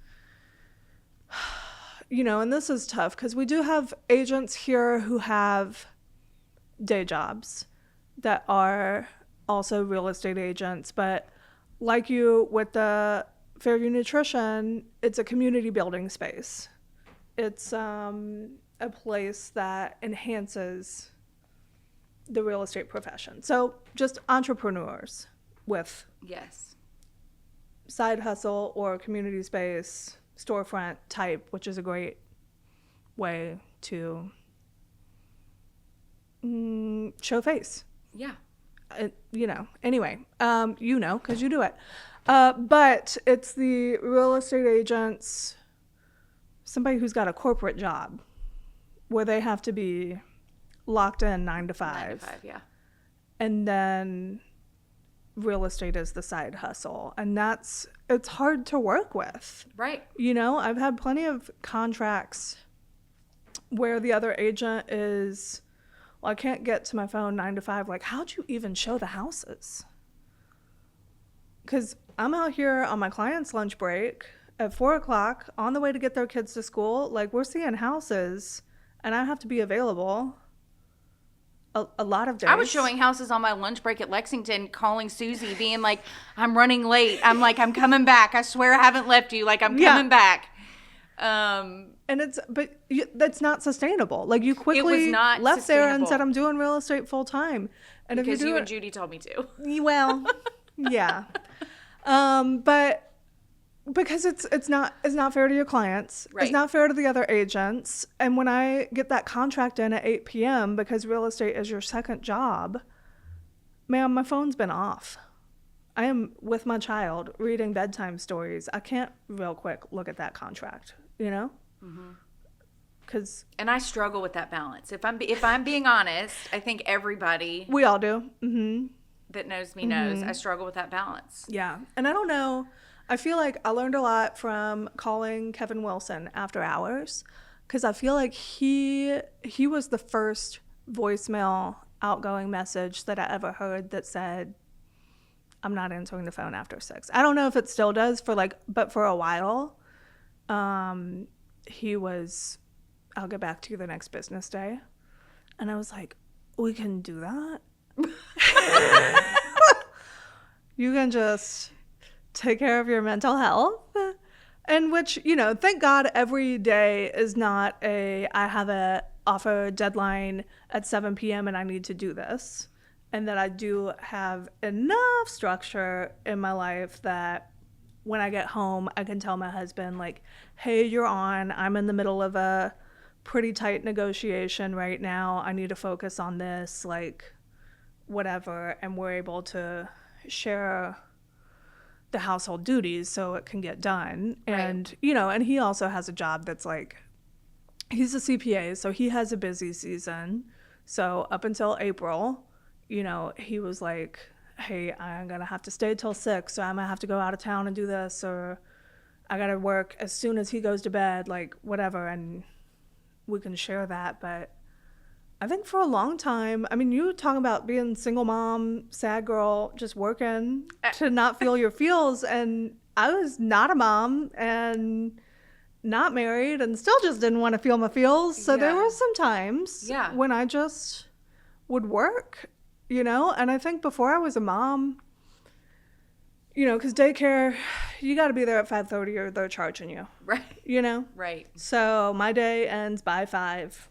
you know, and this is tough because we do have agents here who have day jobs that are also real estate agents, but like you with the Fairview Nutrition, it's a community building space. It's a place that enhances the real estate profession. So just entrepreneurs with side hustle or community space, storefront type, which is a great way to show face. Yeah. You know, anyway, you know, because you do it. But it's the real estate agents, somebody who's got a corporate job where they have to be locked in 9 to 5. 9 to 5, yeah. And then real estate is the side hustle. And it's hard to work with. Right. You know, I've had plenty of contracts where the other agent is, well, I can't get to my phone 9 to 5. Like, how'd you even show the houses? Because I'm out here on my client's lunch break at 4 o'clock on the way to get their kids to school. Like, we're seeing houses, and I have to be available a lot of days. I was showing houses on my lunch break at Lexington, calling Susie, being like, I'm running late. I'm like, I'm coming back. I swear I haven't left you. Like, I'm coming back. And that's not sustainable. Like, you quickly left there and said, I'm doing real estate full time. And because if you and Judy told me to. Well, yeah. But because it's not fair to your clients. Right. It's not fair to the other agents. And when I get that contract in at 8 p.m. because real estate is your second job, ma'am, my phone's been off. I am with my child reading bedtime stories. I can't real quick look at that contract, you know? Mm-hmm. And I struggle with that balance. If I'm being honest, I think everybody we all do. Mm-hmm. that knows me knows I struggle with that balance. Yeah. And I don't know. I feel like I learned a lot from calling Kevin Wilson after hours because I feel like he was the first voicemail outgoing message that I ever heard that said, I'm not answering the phone after 6. I don't know if it still does but for a while, he was, I'll get back to you the next business day. And I was like, we can do that? You can just take care of your mental health. And which, you know, thank God every day is not I have a offer deadline at 7 p.m. and I need to do this. And that I do have enough structure in my life that when I get home, I can tell my husband, like, hey, you're on. I'm in the middle of a pretty tight negotiation right now. I need to focus on this, like, whatever. And we're able to share the household duties so it can get done. And, right. You know, and he also has a job that's like, he's a CPA, so he has a busy season. So up until April, you know, he was like, hey, I'm going to have to stay till 6, so I'm going to have to go out of town and do this, or I got to work as soon as he goes to bed, like, whatever. And we can share that. But I think for a long time, I mean, you talk about being single mom, sad girl, just working to not feel your feels. And I was not a mom and not married and still just didn't want to feel my feels. So there were some times when I just would work, you know? And I think before I was a mom, you know, because daycare, you got to be there at 5:30 or they're charging you. Right. You know? Right. So my day ends by 5,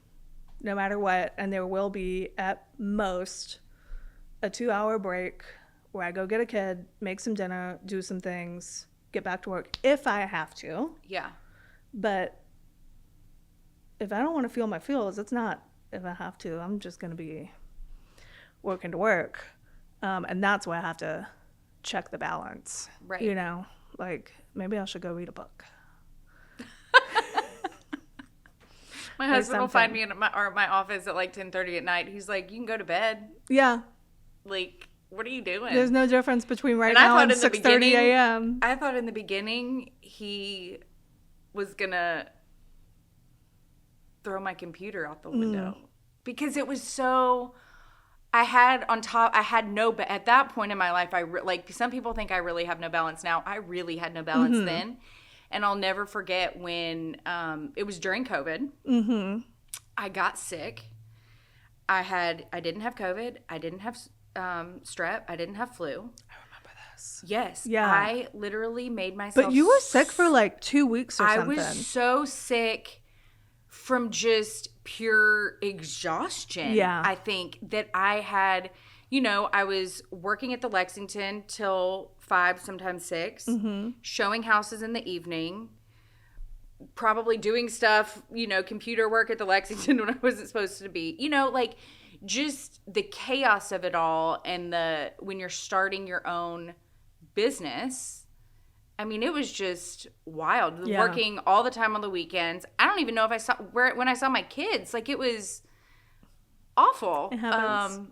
no matter what. And there will be at most a 2-hour break where I go get a kid, make some dinner, do some things, get back to work if I have to. Yeah. But if I don't want to feel my feels, it's not if I have to. I'm just going to be working to work. And that's where I have to check the balance. Right. You know, like maybe I should go read a book. My husband will find me in my office at like 10:30 at night. He's like, you can go to bed. Yeah. Like, what are you doing? There's no difference between now and 6:30 a.m. I thought in the beginning he was going to throw my computer out the window. Because it was so... at that point in my life, like some people think I really have no balance now. I really had no balance then. And I'll never forget when it was during COVID. Mm-hmm. I got sick. I didn't have COVID. I didn't have strep. I didn't have flu. I remember this. Yes. Yeah. I literally made myself... But you were sick for like 2 weeks or something. I was so sick from just pure exhaustion. Yeah. I think that I had, you know, I was working at the Lexington till 5, sometimes 6, showing houses in the evening, probably doing stuff, you know, computer work at the Lexington when I wasn't supposed to be, you know, like just the chaos of it all. And when you're starting your own business, I mean, it was just wild. Yeah. Working all the time on the weekends. I don't even know if I saw when I saw my kids. Like, it was awful. It happens.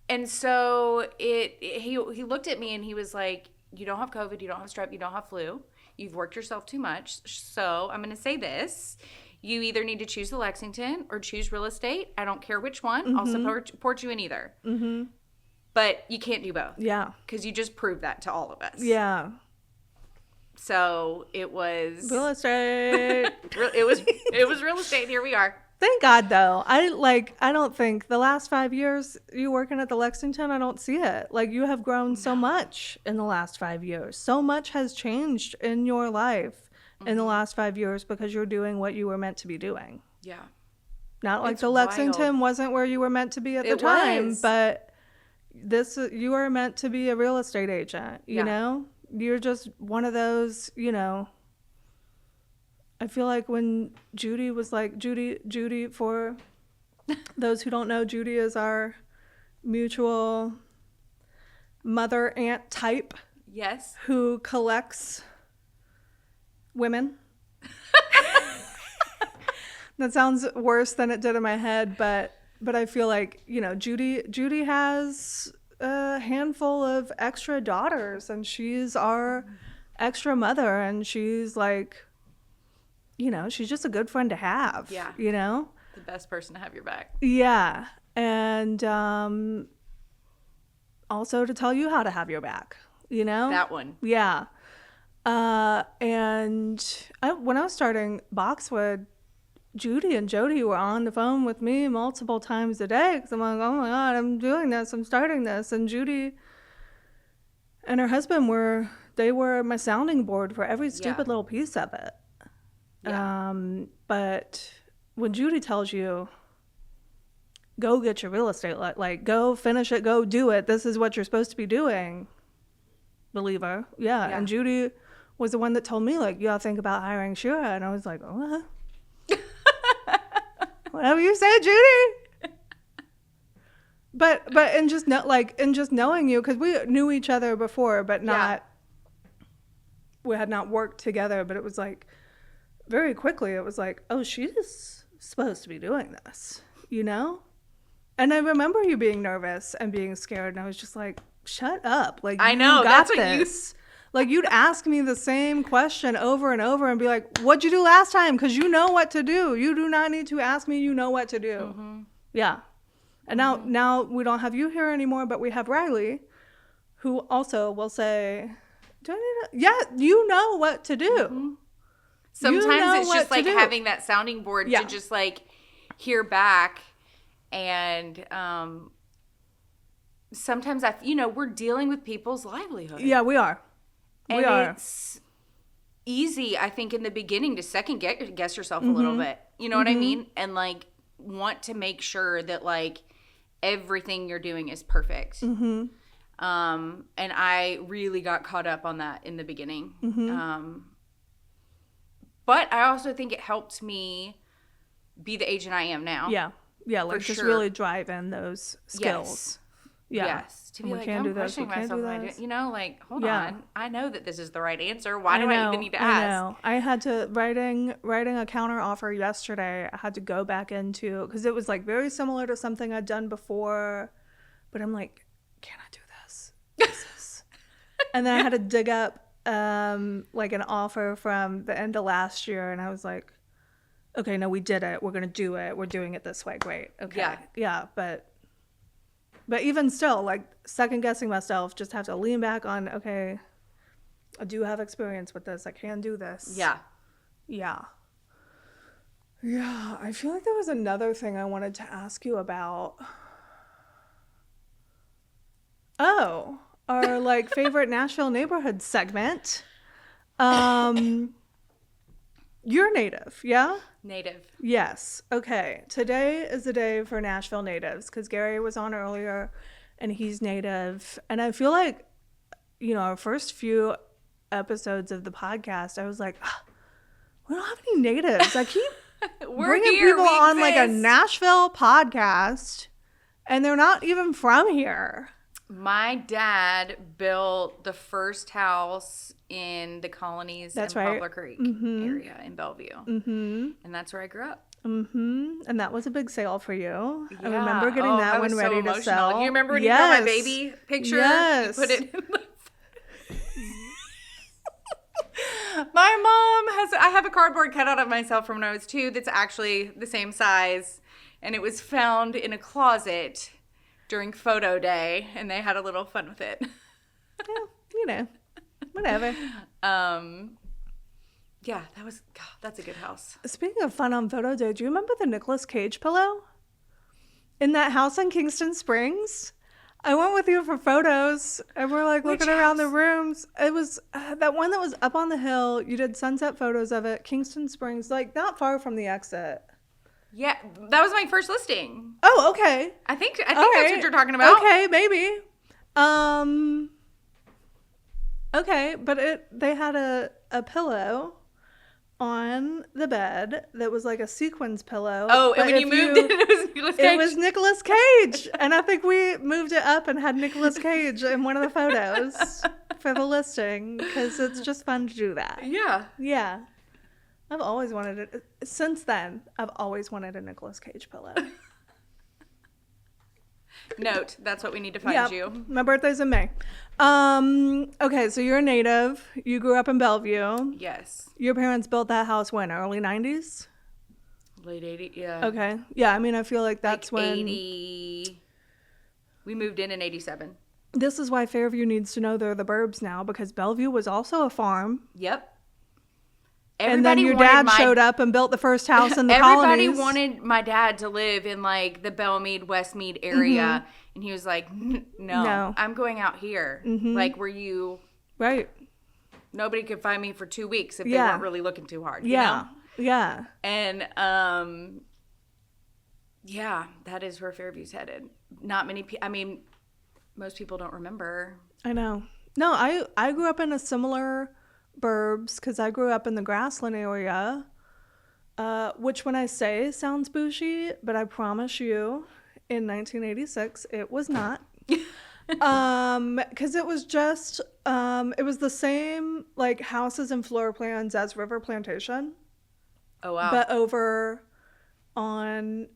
And so he looked at me and he was like, you don't have COVID, you don't have strep, you don't have flu. You've worked yourself too much. So I'm going to say this. You either need to choose the Lexington or choose real estate. I don't care which one. I'll support you in either. Mm-hmm. But you can't do both. Yeah. Because you just proved that to all of us. Yeah. So it was real estate. it was real estate. Here we are. Thank God, though. I don't think the last 5 years you working at the Lexington, I don't see it. Like, you have grown so much in the last 5 years. So much has changed in your life in the last 5 years because you're doing what you were meant to be doing. Yeah. Not like the Lexington wasn't where you were meant to be at the time, but you are meant to be a real estate agent, you know? You're just one of those, you know. I feel like when Judy was like, Judy, for those who don't know, Judy is our mutual mother aunt type. Yes. Who collects women. That sounds worse than it did in my head, but I feel like, you know, Judy has a handful of extra daughters and she's our extra mother and she's like, you know, she's just a good friend to have. Yeah. You know? The best person to have your back. Yeah. And also to tell you how to have your back, you know? That one. Yeah. And when I was starting Boxwood, Judy and Jody were on the phone with me multiple times a day because I'm like, oh my God, I'm doing this, I'm starting this. And Judy and her husband were my sounding board for every stupid little piece of it. Yeah. But when Judy tells you, go get your real estate, like go finish it, go do it, this is what you're supposed to be doing, believe her. Yeah. And Judy was the one that told me, like, you gotta think about hiring Shira. And I was like, oh, whatever you say, Judy. But and just knowing you, because we knew each other before, but we had not worked together. But it was like very quickly, it was like, oh, she's supposed to be doing this, you know. And I remember you being nervous and being scared, and I was just like, shut up, like, I know, you got that's what this. Like, you'd ask me the same question over and over and be like, what'd you do last time? Because you know what to do. You do not need to ask me. You know what to do. Mm-hmm. Yeah. And now we don't have you here anymore, but we have Riley, who also will say, do I need to? Yeah, you know what to do. Mm-hmm. Sometimes it's just like having that sounding board to just like hear back. And sometimes we're dealing with people's livelihood. Yeah, we are. It's easy, I think, in the beginning to second guess yourself a little bit. You know what I mean? And like want to make sure that like everything you're doing is perfect. Mm-hmm. And I really got caught up on that in the beginning. Mm-hmm. But I also think it helped me be the agent I am now. Yeah. Yeah, like just really drive in those skills. Yes. To be like, I'm pushing myself. Like, hold on. I know that this is the right answer. Why do I even need to ask? I know. I had to, writing a counter offer yesterday, I had to go back into, because it was like very similar to something I'd done before, but I'm like, can I do this? And then I had to dig up like an offer from the end of last year, and I was like, okay, no, we did it. We're going to do it. We're doing it this way. Great. Okay. Yeah. But even still, like second guessing myself, just have to lean back on, okay, I do have experience with this. I can do this. Yeah. Yeah. Yeah. I feel like there was another thing I wanted to ask you about. Oh, our like favorite Nashville neighborhood segment. You're native, yeah? Native. Yes. Okay. Today is the day for Nashville natives because Gary was on earlier and he's native. And I feel like, our first few episodes of the podcast, I was like, we don't have any natives. I keep bringing people on like a Nashville podcast and they're not even from here. My dad built the first house in the colonies in Poplar Creek area in Bellevue. Mm-hmm. And that's where I grew up. Mm-hmm. And that was a big sale for you. Yeah. I remember getting that one ready to sell. Do you remember when you got my baby picture? Yes. You put it in my mom I have a cardboard cutout of myself from when I was 2 that's actually the same size. And it was found in a closet during photo day, and they had a little fun with it. Whatever. Yeah, that's a good house. Speaking of fun on photo day, do you remember the Nicolas Cage pillow? In that house in Kingston Springs? I went with you for photos, and we're like looking around the rooms. It was that one that was up on the hill. You did sunset photos of it. Kingston Springs, like not far from the exit. Yeah, that was my first listing. Oh, okay. I think that's what you're talking about. Okay, maybe. Okay, but they had a pillow on the bed that was like a sequins pillow. Oh, and when you moved it was Nicolas Cage. It was Nicolas Cage. And I think we moved it up and had Nicolas Cage in one of the photos for the listing because it's just fun to do that. Yeah. Yeah. I've always wanted it. Since then, I've always wanted a Nicolas Cage pillow. Note, that's what we need to find you. My birthday's in May. Okay, so you're a native. You grew up in Bellevue. Yes. Your parents built that house when? Early 90s? Late 80s, yeah. Okay. Yeah, I mean, I feel like that's like when... 80... We moved in 87. This is why Fairview needs to know they're the burbs now, because Bellevue was also a farm. Yep. And then your dad showed up and built the first house in the colonies. Everybody wanted my dad to live in like the Belmead, Westmead area. Mm-hmm. And he was like, no, I'm going out here. Mm-hmm. Like where you... Right. Nobody could find me for 2 weeks if they weren't really looking too hard. You know? Yeah. And that is where Fairview's headed. Not many people... I mean, most people don't remember. I know. No, I grew up in a similar... burbs because I grew up in the Grassland area, which when I say sounds bougie, but I promise you in 1986 it was not. Because it was just it was the same like houses and floor plans as River Plantation. Oh wow. But over on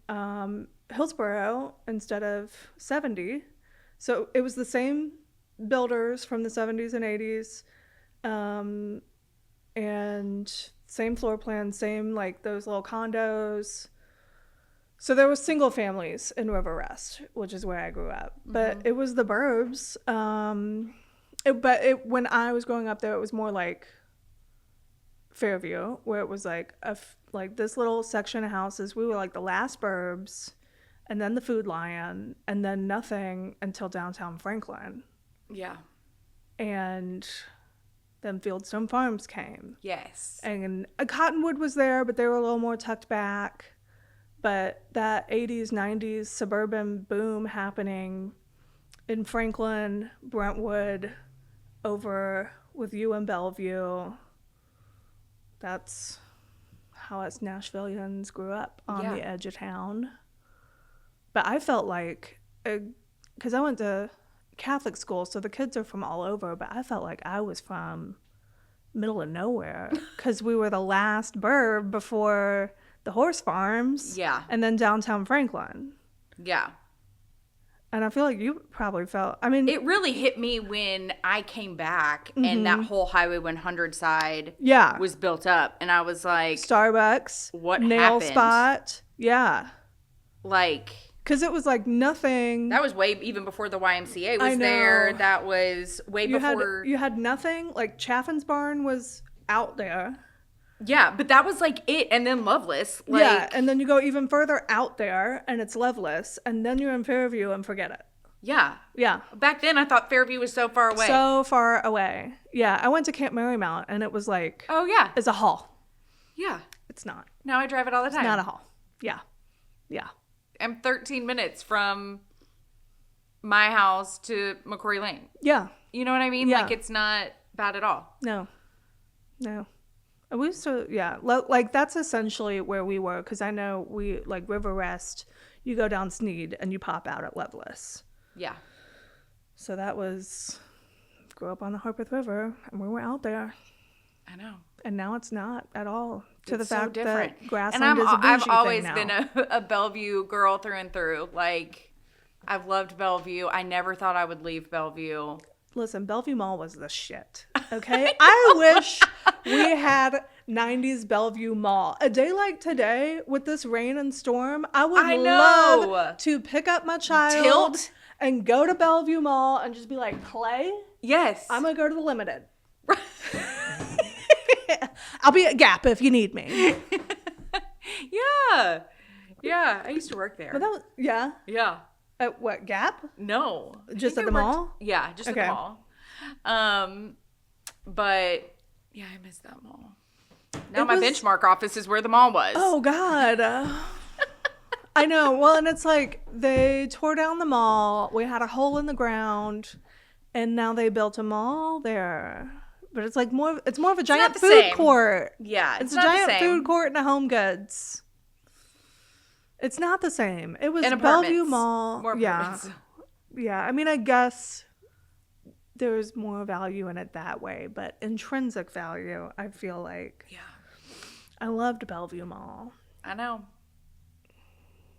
Hillsborough instead of 70. So it was the same builders from the 70s and 80s. And same floor plan, same like those little condos. So there was single families in River Rest, which is where I grew up. But it was the burbs. When I was growing up there, it was more like Fairview, where it was like like this little section of houses. We were like the last burbs, and then the Food Lion, and then nothing until downtown Franklin. Yeah. And then Fieldstone Farms came. Yes. And Cottonwood was there, but they were a little more tucked back. But that 80s, 90s suburban boom happening in Franklin, Brentwood, over with you in Bellevue, that's how us Nashvillians grew up on the edge of town. But I felt like, because I went to Catholic school, so the kids are from all over, but I felt like I was from middle of nowhere because we were the last burb before the horse farms. Yeah. And then downtown Franklin. Yeah. And I feel like you probably felt, I mean, it really hit me when I came back and that whole Highway 100 side was built up. And I was like, Starbucks, what nail happened? spot. Yeah. Like, because it was like nothing. that was way even before the YMCA was there. That was way before. You had nothing. Like Chaffin's Barn was out there. Yeah, but that was like it. And then Loveless. Like, yeah, and then you go even further out there and it's Loveless. And then you're in Fairview and forget it. Yeah. Yeah. Back then I thought Fairview was so far away. So far away. Yeah, I went to Camp Marymount and it was like, oh, yeah. it's a haul. Yeah. It's not. Now I drive it all the time. It's not a haul. Yeah. Yeah. I'm 13 minutes from my house to McCrory Lane. Yeah. You know what I mean? Yeah. Like, it's not bad at all. No. And we used to, like that's essentially where we were, because I know we, like River Rest, you go down Sneed and you pop out at Loveless. Yeah. So that was, grew up on the Harpeth River and we were out there. I know. And now it's not at all. To the It's so fact different. that Grassland is a bougie I've thing always now. been a Bellevue girl through and through. Like, I've loved Bellevue. I never thought I would leave Bellevue. Listen, Bellevue Mall was the shit. Okay? I wish we had 90s Bellevue Mall. A day like today, with this rain and storm, I would love to pick up my child, tilt, and go to Bellevue Mall and just be like, Clay, yes, I'm going to go to the Limited. I'll be at Gap if you need me. Yeah. Yeah. I used to work there. But that was, yeah. Yeah. At what, Gap? No. Just at the mall? Yeah, just at the mall. But yeah, I miss that mall. Now my benchmark office is where the mall was. Oh God. I know. Well, and it's like they tore down the mall. We had a hole in the ground, and now they built a mall there. But it's like more of a giant food court. Yeah, it's a giant food court and a Home Goods. It's not the same. It was Bellevue Mall. More apartments. Yeah. I mean, I guess there's more value in it that way, but intrinsic value, I feel like. Yeah. I loved Bellevue Mall. I know.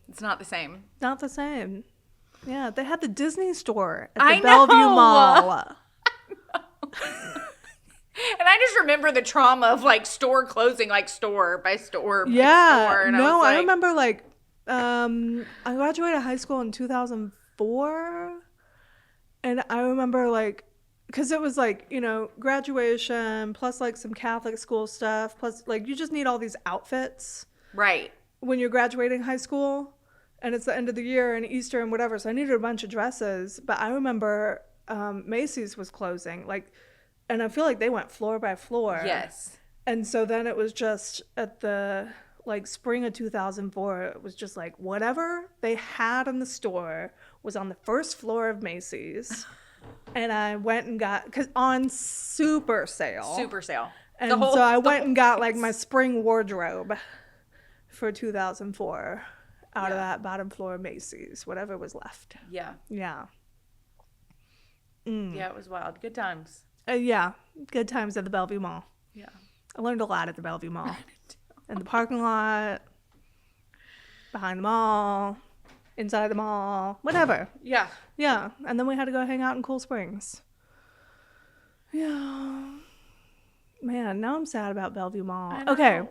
It's not the same. Not the same. Yeah, they had the Disney store at the Bellevue Mall. And I just remember the trauma of like store closing, like store by store by store. And I remember like I graduated high school in 2004, and I remember like, because it was like, you know, graduation plus like some Catholic school stuff plus like you just need all these outfits right when you're graduating high school, and it's the end of the year and Easter and whatever, so I needed a bunch of dresses. But I remember Macy's was closing, like, and I feel like they went floor by floor. Yes. And so then it was just at the like spring of 2004, it was just like whatever they had in the store was on the first floor of Macy's. And I went and got, because on super sale. And so I went and got like my spring wardrobe for 2004 out of that bottom floor of Macy's, whatever was left. Yeah. Yeah. Yeah, it was wild. Good times. Yeah. Good times at the Bellevue Mall. Yeah. I learned a lot at the Bellevue Mall. In the parking lot, behind the mall, inside the mall, whatever. Yeah. Yeah. And then we had to go hang out in Cool Springs. Yeah. Man, now I'm sad about Bellevue Mall. I know. Okay.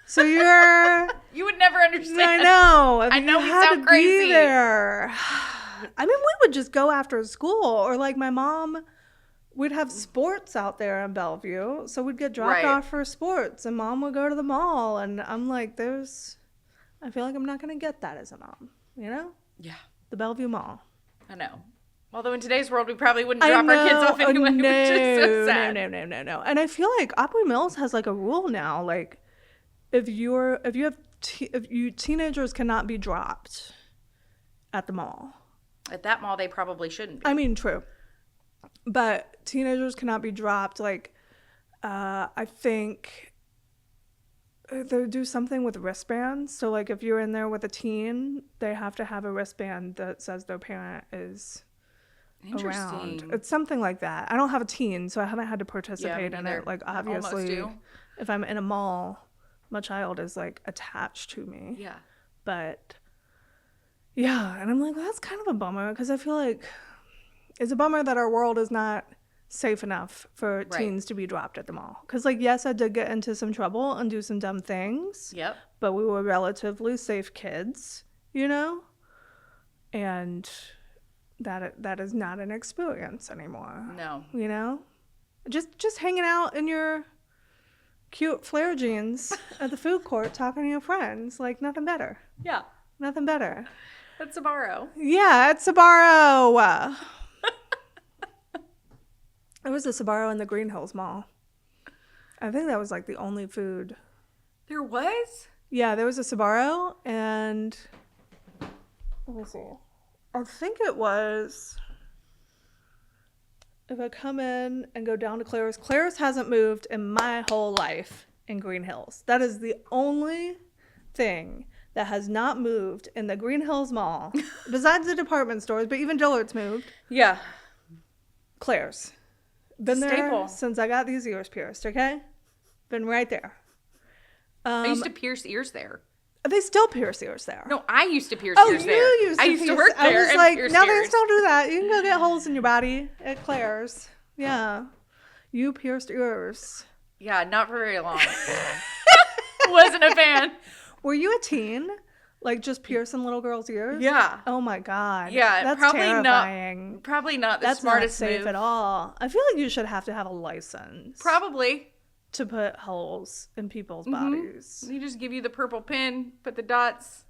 So you're... You would never understand. I know. I know you we had sound to crazy. Be there. I mean, we would just go after school, or like my mom would have sports out there in Bellevue, so we'd get dropped off for sports, and mom would go to the mall, and I'm like, I feel like I'm not going to get that as a mom, you know? Yeah. The Bellevue Mall. I know. Although in today's world, we probably wouldn't drop our kids off anyway, which is so sad. No. And I feel like Opry Mills has like a rule now, like if teenagers cannot be dropped at the mall. At that mall, they probably shouldn't be. I mean, true. But teenagers cannot be dropped. Like, I think they do something with wristbands. So, like, if you're in there with a teen, they have to have a wristband that says their parent is around. It's something like that. I don't have a teen, so I haven't had to participate in it. Like, obviously, if I'm in a mall, my child is, like, attached to me. Yeah. But, yeah. And I'm like, well, that's kind of a bummer because I feel like it's a bummer that our world is not safe enough for teens to be dropped at the mall. Because, like, yes, I did get into some trouble and do some dumb things. Yep. But we were relatively safe kids, you know? And that is not an experience anymore. No. You know? Just hanging out in your cute flare jeans at the food court talking to your friends. Like, nothing better. Yeah. Nothing better. That's Sbarro. Yeah, it's Sbarro. There was a Sbarro in the Green Hills Mall. I think that was like the only food. There was? Yeah, there was a Sbarro, and let me see. I think it was, if I come in and go down to Claire's. Claire's hasn't moved in my whole life in Green Hills. That is the only thing that has not moved in the Green Hills Mall, besides the department stores, but even Dillard's moved. Yeah. Claire's. Been Staple. there since I got these ears pierced, okay? Been right there. I used to pierce ears there. They still pierce ears there. No, I used to pierce ears there. Oh, you used to I used pierce. to work there. I was and like, pierce no, ears. they still do that. You can go get holes in your body at Claire's. Yeah. You pierced ears. Yeah, not for very long. Wasn't a fan. Were you a teen? Like just piercing little girls' ears? Yeah. Oh my God. Yeah, that's probably terrifying. Probably not the That's smartest not safe move. at all. I feel like you should have to have a license. Probably. To put holes in people's bodies. You just give you the purple pin, put the dots.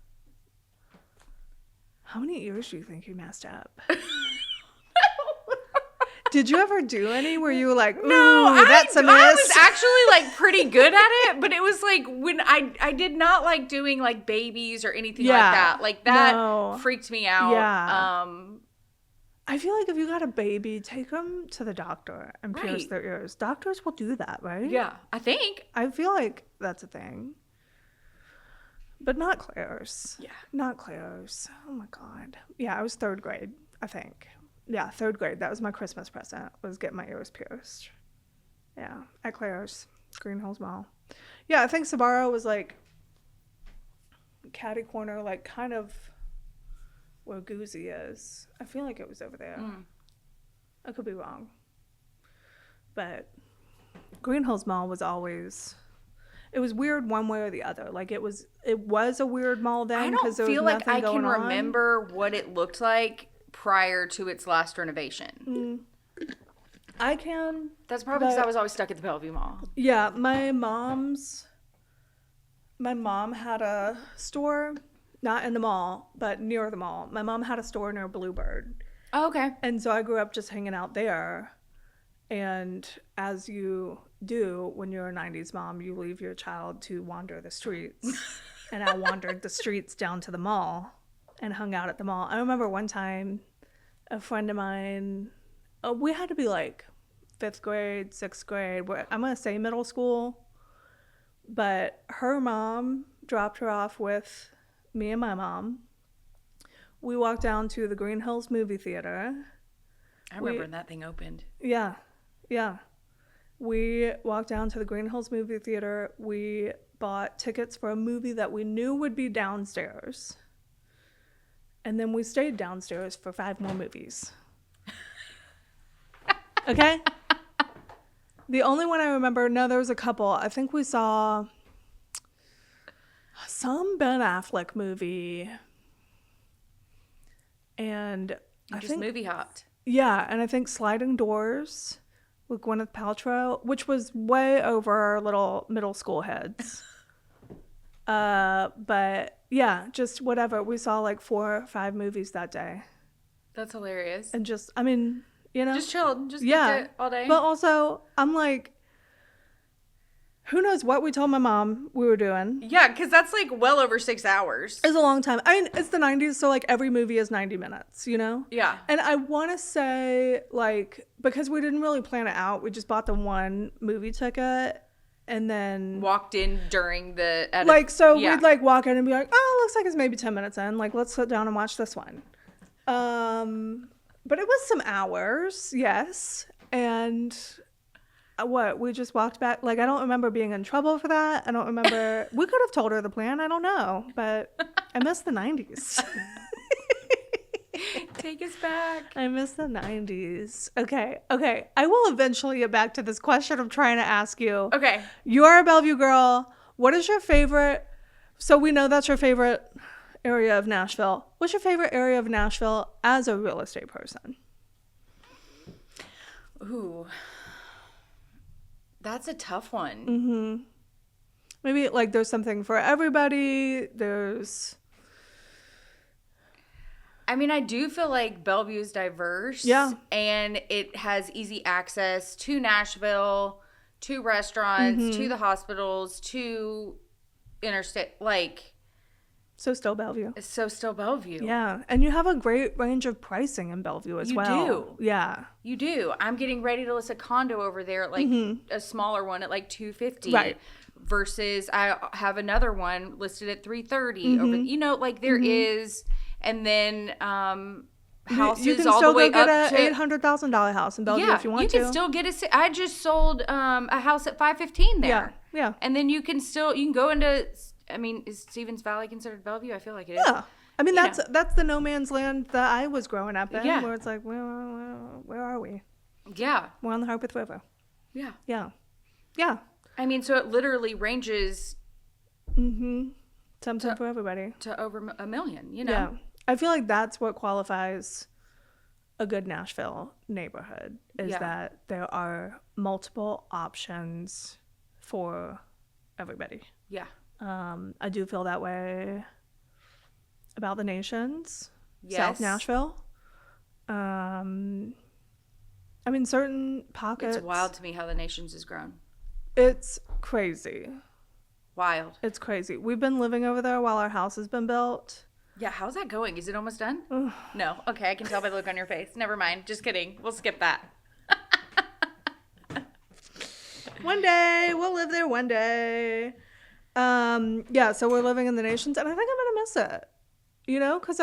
How many ears do you think you messed up? Did you ever do any where you were like, ooh, that's a miss? I was actually like pretty good at it, but it was like when I did not like doing like babies or anything like that. Like that freaked me out. Yeah. I feel like if you got a baby, take them to the doctor and pierce their ears. Doctors will do that, right? Yeah, I think. I feel like that's a thing. But not Claire's. Yeah. Not Claire's. Oh my God. Yeah, I was 3rd grade, I think. Yeah, 3rd grade. That was my Christmas present, was get my ears pierced. Yeah, at Claire's, Green Hills Mall. Yeah, I think Sbarro was like catty corner, like kind of where Goozy is. I feel like it was over there. I could be wrong. But Green Hills Mall was always... It was weird one way or the other. Like it was a weird mall then. I don't feel like I can remember what it looked like prior to its last renovation. I can. That's probably because I was always stuck at the Bellevue Mall. Yeah, my mom had a store, not in the mall, but near the mall. My mom had a store near Bluebird. Oh, okay. And so I grew up just hanging out there. And as you do when you're a 90s mom, you leave your child to wander the streets. And I wandered the streets down to the mall and hung out at the mall. I remember one time a friend of mine, we had to be like 5th grade, 6th grade. I'm going to say middle school. But her mom dropped her off with me and my mom. We walked down to the Green Hills movie theater. I remember when that thing opened. Yeah. Yeah. We walked down to the Green Hills movie theater. We bought tickets for a movie that we knew would be downstairs. And then we stayed downstairs for 5 more movies. Okay? The only one I remember, no, there was a couple. I think we saw some Ben Affleck movie. And You I just think, movie hopped. yeah, and I think Sliding Doors with Gwyneth Paltrow, which was way over our little middle school heads. But yeah, just whatever. We saw like 4 or 5 movies that day. That's hilarious. And just, I mean, you know. Just chilled. Just Yeah. kicked it all day. But also, I'm like, who knows what we told my mom we were doing. Yeah, because that's like well over 6 hours. It's a long time. I mean, it's the 90s, so like every movie is 90 minutes, you know? Yeah. And I want to say, like, because we didn't really plan it out, we just bought the one movie ticket and then Walked in during the edit. like, so Yeah. we'd like walk in and be like, oh, looks like it's maybe 10 minutes in. Like, let's sit down and watch this one. But it was some hours, yes. And we just walked back. Like, I don't remember being in trouble for that. I don't remember. We could have told her the plan. I don't know. But I miss the 90s. Take us back. I miss the 90s. Okay. I will eventually get back to this question I'm trying to ask you. Okay. You're a Bellevue girl. What is your favorite? So we know that's your favorite area of Nashville. What's your favorite area of Nashville as a real estate person? Ooh. That's a tough one. Mm-hmm. Maybe like there's something for everybody. I mean, I do feel like Bellevue is diverse. Yeah. And it has easy access to Nashville, to restaurants, to the hospitals, to interstate. Like, So still Bellevue. so still Bellevue. Yeah. And you have a great range of pricing in Bellevue as You well. do. Yeah. You do. I'm getting ready to list a condo over there, like a smaller one at like $250. Right. Versus I have another one listed at $330. Over, you know, like there is, and then houses You can all still the way go get up a to $800,000 house in Bellevue yeah. if you want You to. can still get I just sold a house at $515 there. Yeah. And then you can go into. I mean, is Stevens Valley considered Bellevue? I feel like it is. Yeah. I mean, You that's the no man's land that I was growing up in, Yeah. where it's like, where are we? Yeah. We're on the Harpeth River. Yeah. Yeah. Yeah. I mean, so it literally ranges Something for everybody. to over $1 million, you know? Yeah. I feel like that's what qualifies a good Nashville neighborhood, is Yeah. that there are multiple options for everybody. Yeah. I do feel that way about the Nations, Yes. South Nashville. I mean, certain pockets. It's wild to me how the Nations has grown. It's crazy. Wild. It's crazy. We've been living over there while our house has been built. Yeah, how's that going? Is it almost done? No. Okay, I can tell by the look on your face. Never mind. Just kidding. We'll skip that. One day, we'll live there one day. Yeah, so we're living in the Nations, and I think I'm going to miss it. You know, because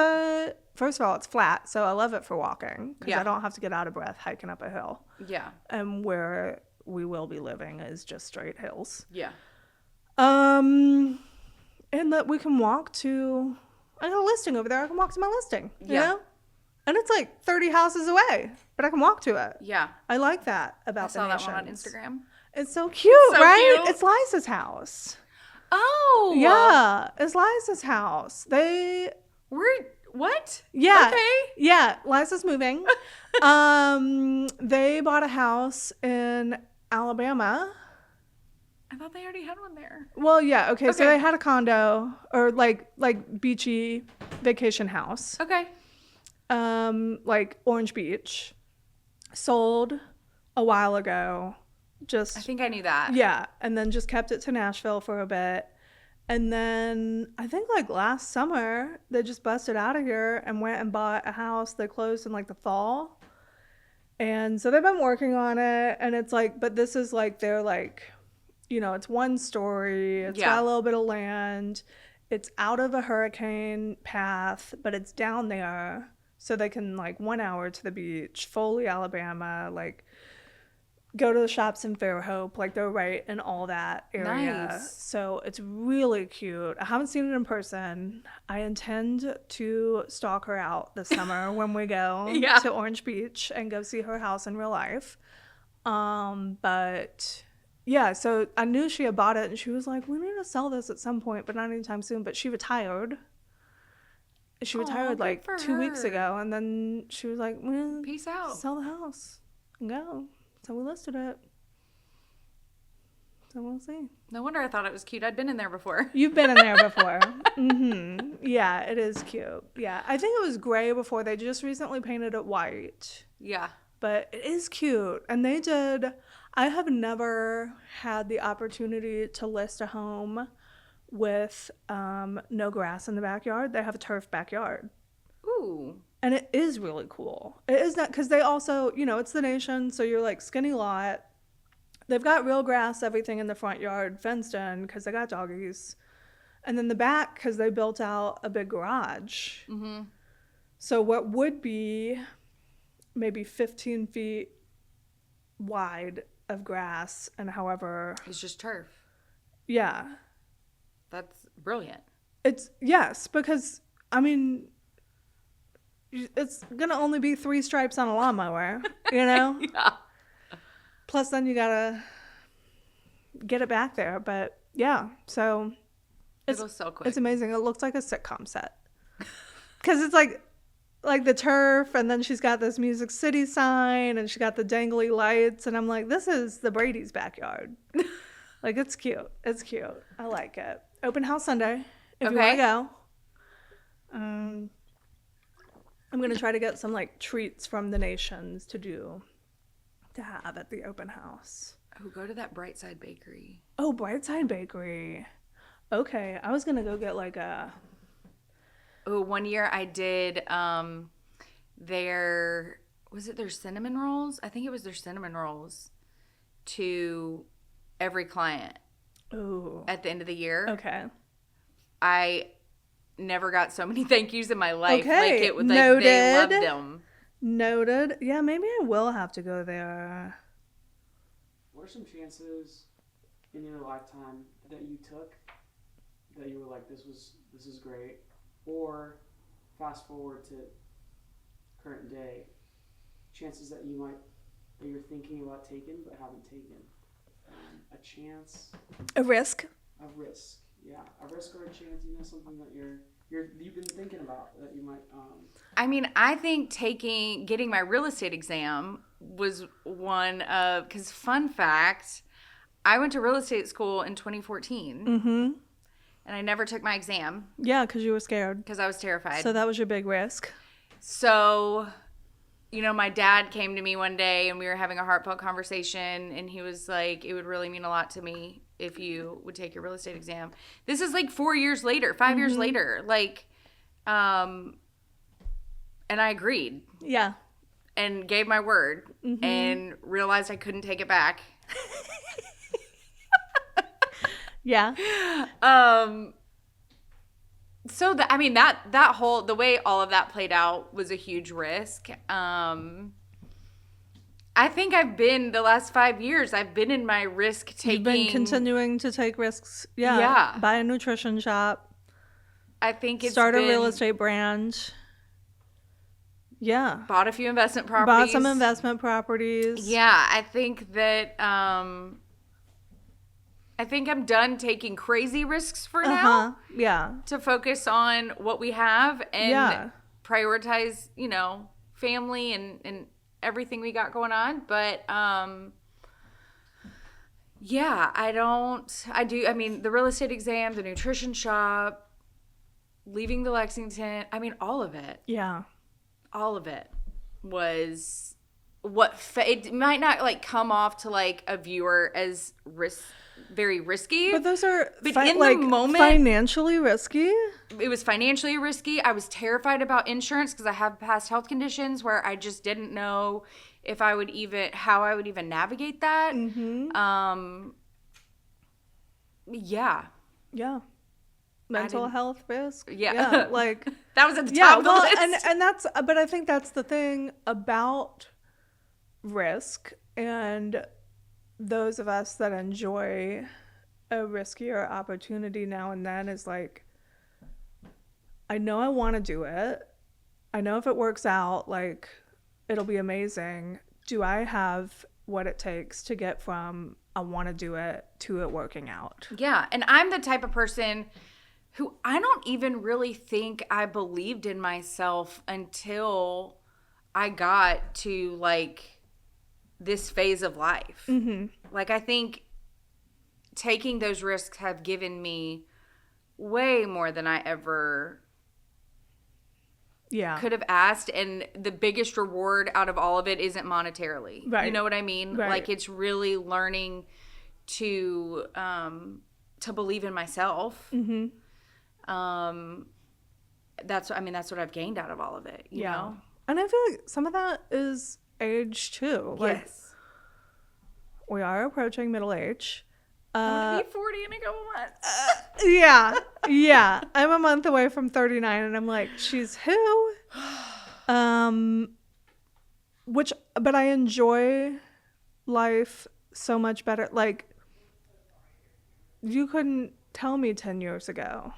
first of all, it's flat, so I love it for walking, because Yeah. I don't have to get out of breath hiking up a hill. Yeah. And where we will be living is just straight hills. Yeah. And that we can walk to, I got a listing over there. I can walk to my listing, you Yeah. know? And it's like 30 houses away, but I can walk to it. Yeah. I like that I about saw the that Nations. one on Instagram. It's so cute, So right? cute. It's Liza's house. Oh. Yeah, it's Liza's house. What? Yeah. Okay. Yeah, Liza's moving. They bought a house in Alabama. I thought they already had one there. Well, yeah, okay. So Okay. they had a condo or like beachy vacation house. Okay. Like Orange Beach. Sold a while ago. I think I knew that. Yeah, and then just kept it to Nashville for a bit. And then I think like last summer, they just busted out of here and went and bought a house. They closed in like the fall. And so they've been working on it. And it's like, but this is like, they're like, you know, it's one story. It's got a little bit of land. It's out of a hurricane path, but it's down there. So they can like 1 hour to the beach, Foley, Alabama, like go to the shops in Fairhope, like they're right in all that area. Nice. So it's really cute. I haven't seen it in person. I intend to stalk her out this summer when we go Yeah. to Orange Beach and go see her house in real life. But yeah, so I knew she had bought it, and she was like, we need to sell this at some point, but not anytime soon. But she retired. She retired like 2 weeks ago, and then she was like, peace out. Sell the house and go. So we listed it. So we'll see. No wonder I thought it was cute. I'd been in there before. You've been in there before. Yeah, it is cute. Yeah, I think it was gray before. They just recently painted it white. Yeah. But it is cute. And I have never had the opportunity to list a home with no grass in the backyard. They have a turf backyard. Ooh. And it is really cool. It is not, because they also, it's the nation, so you're like skinny lot. They've got real grass, everything in the front yard, fenced in, because they got doggies. And then the back, because they built out a big garage. Mm-hmm. So what would be maybe 15 feet wide of grass, and however... It's just turf. Yeah. That's brilliant. Yes, because, I mean... It's going to only be 3 stripes on a lawnmower, Yeah. Plus, then you got to get it back there. But, yeah. So, it'll sell quick. It's amazing. It looks like a sitcom set. Because it's like the turf, and then she's got this Music City sign, and she got the dangly lights. And I'm like, this is the Brady's backyard. Like, it's cute. It's cute. I like it. Open house Sunday, if you want to go. I'm going to try to get some, like, treats from the nations to have at the open house. Oh, go to that Brightside Bakery. Oh, Brightside Bakery. Okay, I was going to go get, like, a... Oh, one year I did their cinnamon rolls? I think it was their cinnamon rolls to every client. Ooh. At the end of the year. Okay. I never got so many thank yous in my life. Okay. Like it was Noted. like they loved them. Noted. Yeah, maybe I will have to go there. What are some chances in your lifetime that you took that you were like, this is great, or fast forward to current day, chances that you're thinking about taking but haven't taken? A chance. A risk. A risk. Yeah, a risk or a chance. Something that you've been thinking about that you might. I mean, I think getting my real estate exam was one of, because fun fact, I went to real estate school in 2014. Mm-hmm. And I never took my exam. Yeah, because you were scared. Because I was terrified. So that was your big risk. So, my dad came to me one day and we were having a heartfelt conversation, and he was like, it would really mean a lot to me if you would take your real estate exam. This is like 4 years later, 5 years later. Like, and I agreed. Yeah. And gave my word and realized I couldn't take it back. Yeah. So the way all of that played out was a huge risk. I think the last 5 years, I've been in my risk taking. You've been continuing to take risks. Yeah. Yeah. Buy a nutrition shop. I think Start a real estate brand. Yeah. Bought a few investment properties. Bought some investment properties. Yeah. I think that, I think I'm done taking crazy risks for now. Yeah. To focus on what we have and prioritize, family and everything we got going on. But the real estate exam, the nutrition shop, leaving the Lexington, all of it. Yeah. All of it was it might not like come off to like a viewer as very risky. But those are in the moment, financially risky. It was financially risky. I was terrified about insurance because I have past health conditions where I just didn't know how I would even navigate that. Mm-hmm. Yeah. Mental health risk. Yeah. Like that was at the top of the list. But I think that's the thing about risk, and those of us that enjoy a riskier opportunity now and then is like, I know I want to do it. I know if it works out, like, it'll be amazing. Do I have what it takes to get from I want to do it to it working out. Yeah. And I'm the type of person who I don't even really think I believed in myself until I got to like this phase of life. Mm-hmm. Like, I think taking those risks have given me way more than I ever could have asked. And the biggest reward out of all of it isn't monetarily. Right. You know what I mean? Right. Like, it's really learning to believe in myself. Mm-hmm. That's what I've gained out of all of it, you know? And I feel like some of that is age too. Like, yes. We are approaching middle age. I'm going to be 40 in a couple months. Yeah. I'm a month away from 39 and I'm like, she's who? But I enjoy life so much better. Like, you couldn't tell me 10 years ago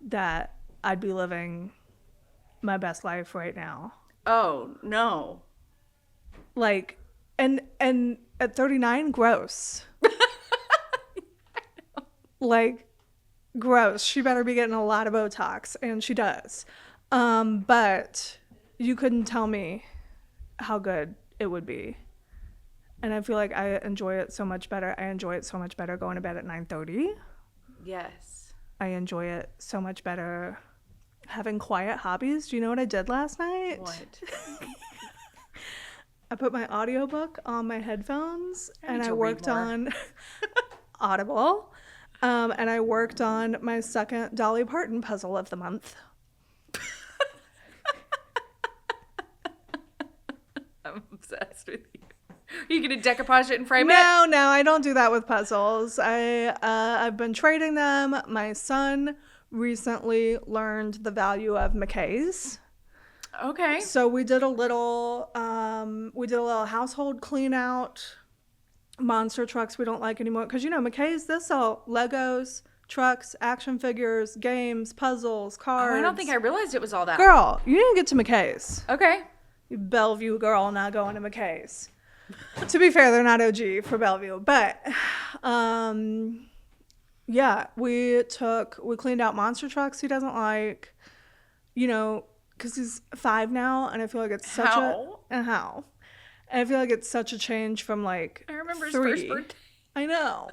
that I'd be living my best life right now. Oh, no. Like, and at 39, gross. Like, gross. She better be getting a lot of Botox, and she does. But you couldn't tell me how good it would be. And I feel like I enjoy it so much better. I enjoy it so much better going to bed at 9:30. Yes. I enjoy it so much better having quiet hobbies. Do you know what I did last night? What? I put my audiobook on my headphones and I worked on Audible. And I worked on my second Dolly Parton puzzle of the month. I'm obsessed with you. Are you going to decoupage it and frame it? No, I don't do that with puzzles. I've been trading them. My son recently learned the value of McKay's. Okay. So we did a little household clean out. Monster trucks we don't like anymore because McKay's, they sell Legos, trucks, action figures, games, puzzles, cards. I don't think I realized it was all that. Girl, you need to get to McKay's. Okay. You Bellevue girl not going to McKay's. To be fair, they're not OG for Bellevue, but we cleaned out monster trucks he doesn't like, because he's 5 now, and I feel like it's such how. And I feel like it's such a change from like I remember 3. his first birthday. I know.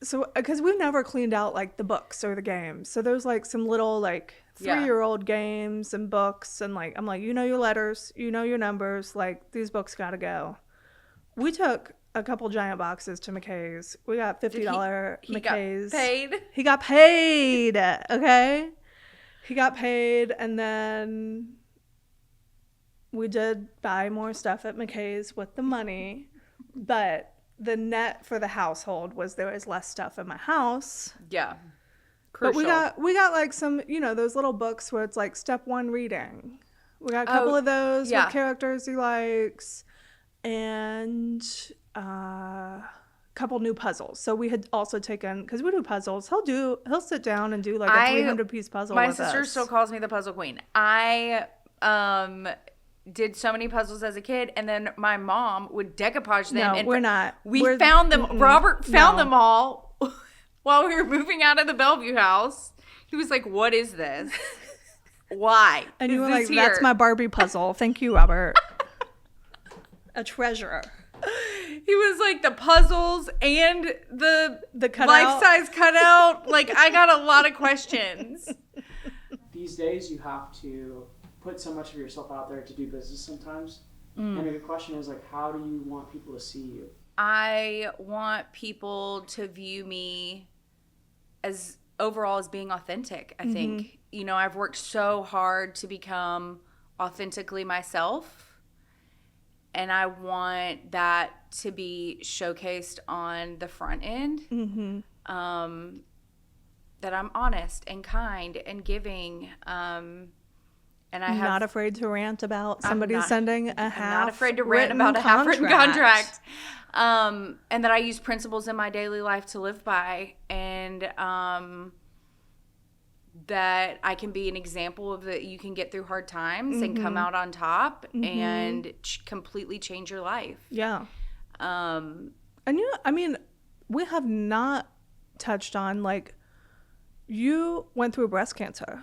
So because we've never cleaned out like the books or the games, so there's like some little like 3-year-old games and books, and like I'm like, your letters, your numbers, like these books gotta go. We took a couple giant boxes to McKay's. We got $50 McKay's. He got paid. Okay. He got paid, and then we did buy more stuff at McKay's with the money, but the net for the household was there was less stuff in my house. Yeah. Crucial. But we got like some, those little books where it's like step 1 reading. We got a couple of those with characters he likes, and a couple new puzzles. So we had also taken, because we do puzzles, he'll sit down and do like a 300-piece puzzle with us. My sister still calls me the puzzle queen. I did so many puzzles as a kid, and then my mom would decoupage them. No, and we're not. We found them. Robert found them all while we were moving out of the Bellevue house. He was like, "What is this? Why?" And you were like, "That's my Barbie puzzle. Thank you, Robert." A treasure. He was like, the puzzles and the cutout. Life-size cutout. Like, I got a lot of questions. These days, you have to put so much of yourself out there to do business sometimes. And the question is, like, how do you want people to see you? I want people to view me as overall as being authentic, I think. I've worked so hard to become authentically myself. And I want that to be showcased on the front end. That I'm honest and kind and giving. And I'm not afraid to rant about somebody sending a half. I'm not afraid to rant about a half-written contract. And that I use principles in my daily life to live by. And that I can be an example of that you can get through hard times and come out on top and completely change your life. Yeah. And I mean, we have not touched on, like, you went through breast cancer.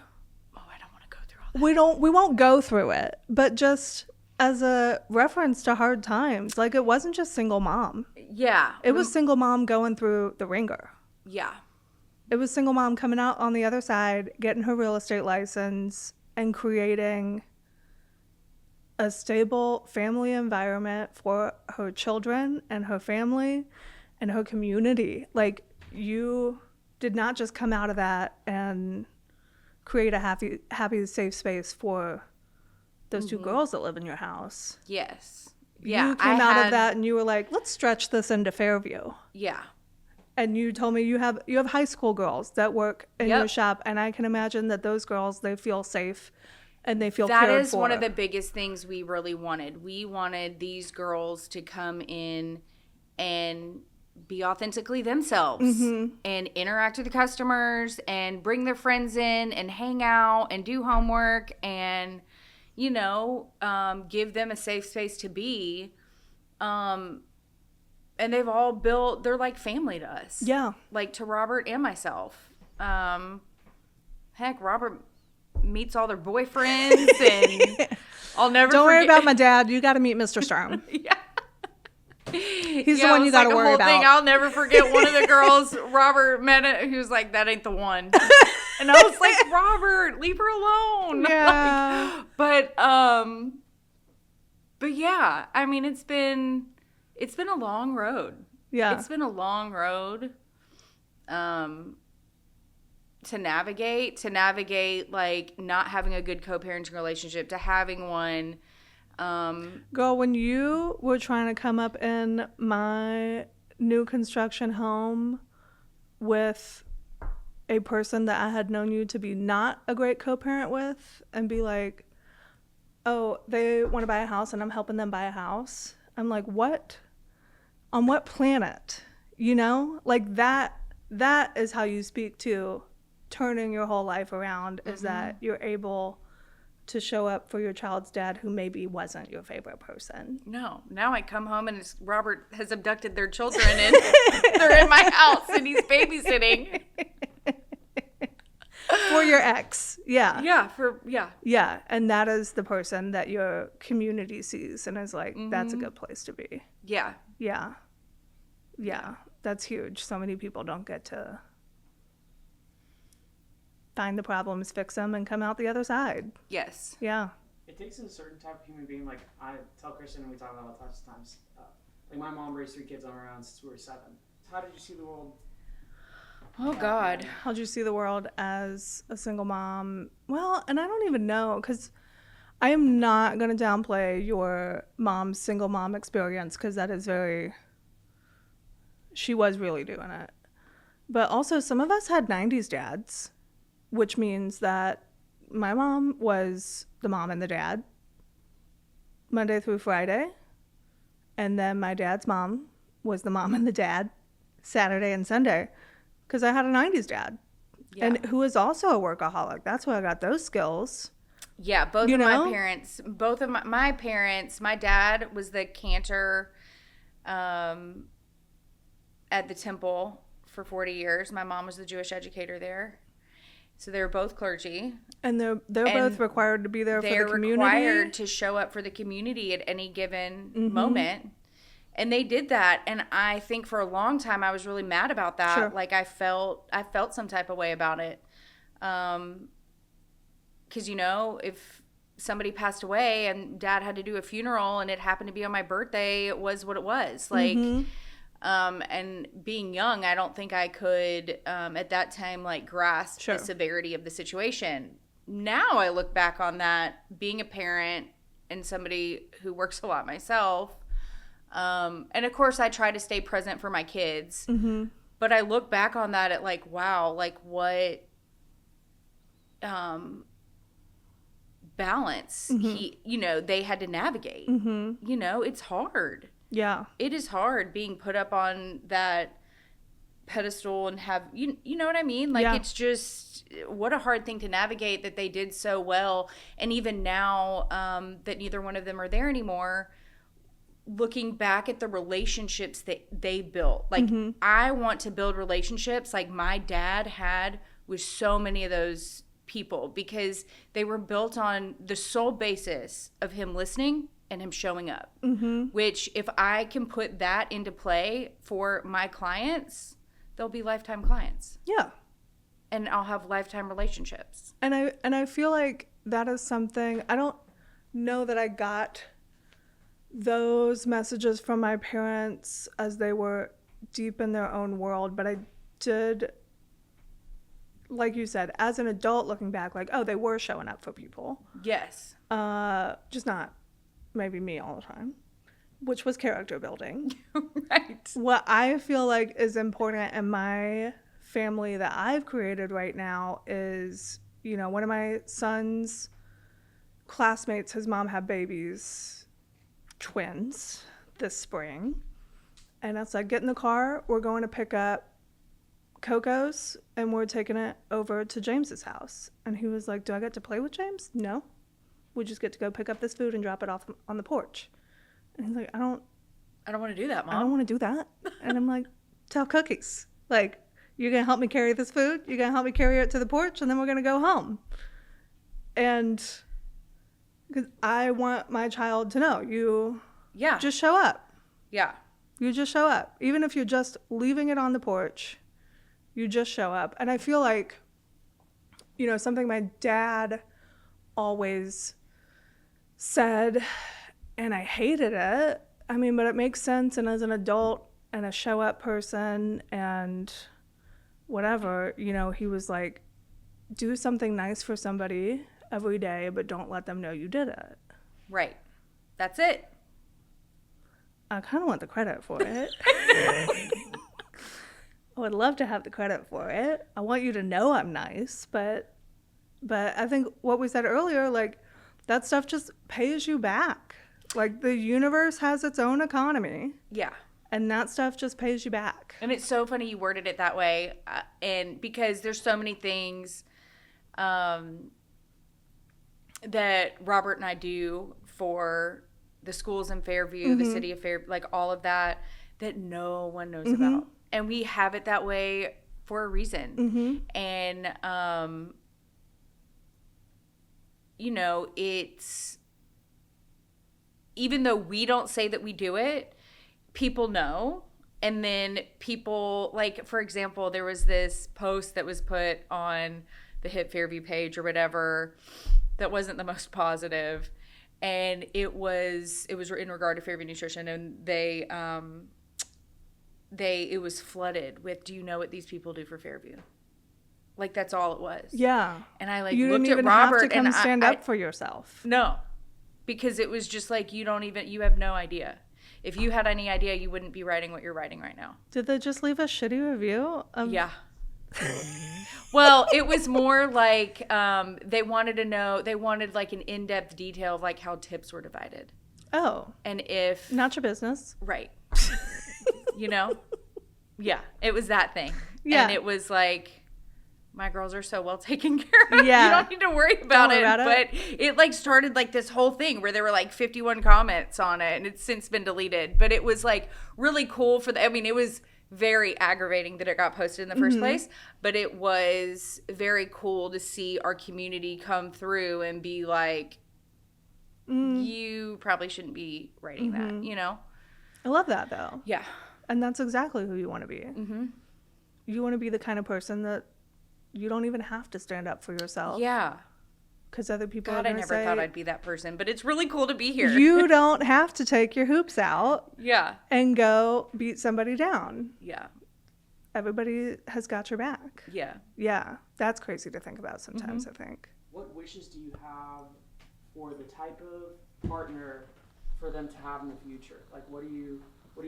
Oh, I don't want to go through all that. We won't go through it, but just as a reference to hard times, like, it wasn't just single mom. Yeah. It was single mom going through the ringer. Yeah. It was single mom coming out on the other side, getting her real estate license, and creating a stable family environment for her children and her family and her community. Like, you did not just come out of that and create a happy, safe space for those two girls that live in your house. Yes. Yeah. You came out of that and you were like, let's stretch this into Fairview. Yeah. And you told me you have high school girls that work in your shop, and I can imagine that those girls, they feel safe and they feel cared for. That is one of the biggest things we really wanted. We wanted these girls to come in and be authentically themselves and interact with the customers and bring their friends in and hang out and do homework and, you know, give them a safe space to be. And they've all built, they're like family to us. Yeah. Like to Robert and myself. Heck, Robert meets all their boyfriends and I'll never Don't worry forget. about my dad. You got to meet Mr. Stern. Yeah. He's the one you got to worry about. Thing. I'll never forget one of the girls, Robert met it, he was like, that ain't the one. And I was like, Robert, leave her alone. Yeah. Like, but yeah, I mean, it's been a long road. Yeah. It's been a long road to navigate like not having a good co-parenting relationship to having one. Girl, when you were trying to come up in my new construction home with a person that I had known you to be not a great co-parent with and be like, oh, they want to buy a house and I'm helping them buy a house. I'm like, what? On what planet? You know, like that is how you speak to turning your whole life around, is that you're able to show up for your child's dad who maybe wasn't your favorite person. No, now I come home and Robert has abducted their children and they're in my house and he's babysitting. For your ex. Yeah. Yeah. Yeah. And that is the person that your community sees and is like, that's a good place to be. Yeah. Yeah. Yeah. That's huge. So many people don't get to find the problems, fix them, and come out the other side. Yes. Yeah. It takes a certain type of human being. Like I tell Kristen, and we talk about it all the times. Like my mom raised 3 kids on her own since we were 7. How did you see the world? Oh God. How'd you see the world as a single mom? Well, and I don't even know, because I am not going to downplay your mom's single mom experience, because that is she was really doing it. But also, some of us had 90s dads, which means that my mom was the mom and the dad Monday through Friday. And then my dad's mom was the mom and the dad Saturday and Sunday, because I had a 90s dad. Yeah. And who was also a workaholic. That's where I got those skills. Yeah, both of my parents, my dad was the cantor at the temple for 40 years. My mom was the Jewish educator there. So they were both clergy. And they're both required to be there for the community. They're required to show up for the community at any given moment. And they did that. And I think for a long time I was really mad about that. Sure. Like I felt some type of way about it. 'Cause you know, if somebody passed away and dad had to do a funeral and it happened to be on my birthday, it was what it was. Like, and being young, I don't think I could, at that time, like grasp the severity of the situation. Now I look back on that, being a parent and somebody who works a lot myself. And of course I try to stay present for my kids, but I look back on that at like, wow, like what, balance they had to navigate. You know, it's hard. Yeah. It is hard being put up on that pedestal and have, you know what I mean? Like, it's just, what a hard thing to navigate that they did so well. And even now that neither one of them are there anymore, looking back at the relationships that they built. Like, I want to build relationships like my dad had with so many of those people, because they were built on the sole basis of him listening and him showing up. Which, if I can put that into play for my clients, they'll be lifetime clients. Yeah. And I'll have lifetime relationships. And I feel like that is something, I don't know that I got those messages from my parents as they were deep in their own world, but I did, like you said, as an adult looking back, like, oh, they were showing up for people. Yes. Just not maybe me all the time, which was character building. Right. What I feel like is important in my family that I've created right now is, you know, one of my son's classmates, his mom had babies, twins, this spring. And I said, get in the car, we're going to pick up Coco's and we're taking it over to James's house. And he was like, do I get to play with James? No. We just get to go pick up this food and drop it off on the porch. And he's like, I don't want to do that, Mom. I don't want to do that. And I'm like, tell Cookies. Like, you're going to help me carry this food? You're going to help me carry it to the porch? And then we're going to go home. And because I want my child to know, you just show up. Yeah. You just show up. Even if you're just leaving it on the porch, you just show up. And I feel like, you know, something my dad always said, and I hated it. I mean, but it makes sense. And as an adult and a show up person and whatever, you know, he was like, do something nice for somebody every day, but don't let them know you did it. Right. That's it. I kind of want the credit for it. I would love to have the credit for it. I want you to know I'm nice, but I think what we said earlier, like, that stuff just pays you back. Like, the universe has its own economy. Yeah. And that stuff just pays you back. And it's so funny you worded it that way. And because there's so many things that Robert and I do for the schools in Fairview, the city of Fairview, like all of that no one knows about. And we have it that way for a reason. And, you know, it's, even though we don't say that we do it, people know. And then people, like, for example, there was this post that was put on the Hit Fairview page or whatever that wasn't the most positive. And it was in regard to Fairview Nutrition, and it was flooded with, do you know what these people do for Fairview? Like, that's all it was. Yeah. And I, like, you looked didn't even at Robert have to come and stand up for yourself. No. Because it was just like, you have no idea. If you had any idea, you wouldn't be writing what you're writing right now. Did they just leave a shitty review? Yeah. Well, it was more like they wanted like an in-depth detail of like how tips were divided. Oh. And if... Not your business. Right. You know? Yeah. It was that thing. Yeah. And it was like, my girls are so well taken care of. Yeah. You don't need to worry about it. But it like started like this whole thing where there were like 51 comments on it, and it's since been deleted. But it was like really cool for it was very aggravating that it got posted in the first place, but it was very cool to see our community come through and be like, you probably shouldn't be writing that, you know? I love that, though. Yeah. And that's exactly who you want to be. You want to be the kind of person that you don't even have to stand up for yourself. Yeah. Because other people God, are I going to never say, thought I'd be that person, but it's really cool to be here. You don't have to take your hoops out. Yeah. And go beat somebody down. Yeah. Everybody has got your back. Yeah. Yeah. That's crazy to think about sometimes, I think. What wishes do you have for the type of partner for them to have in the future? Like, what do you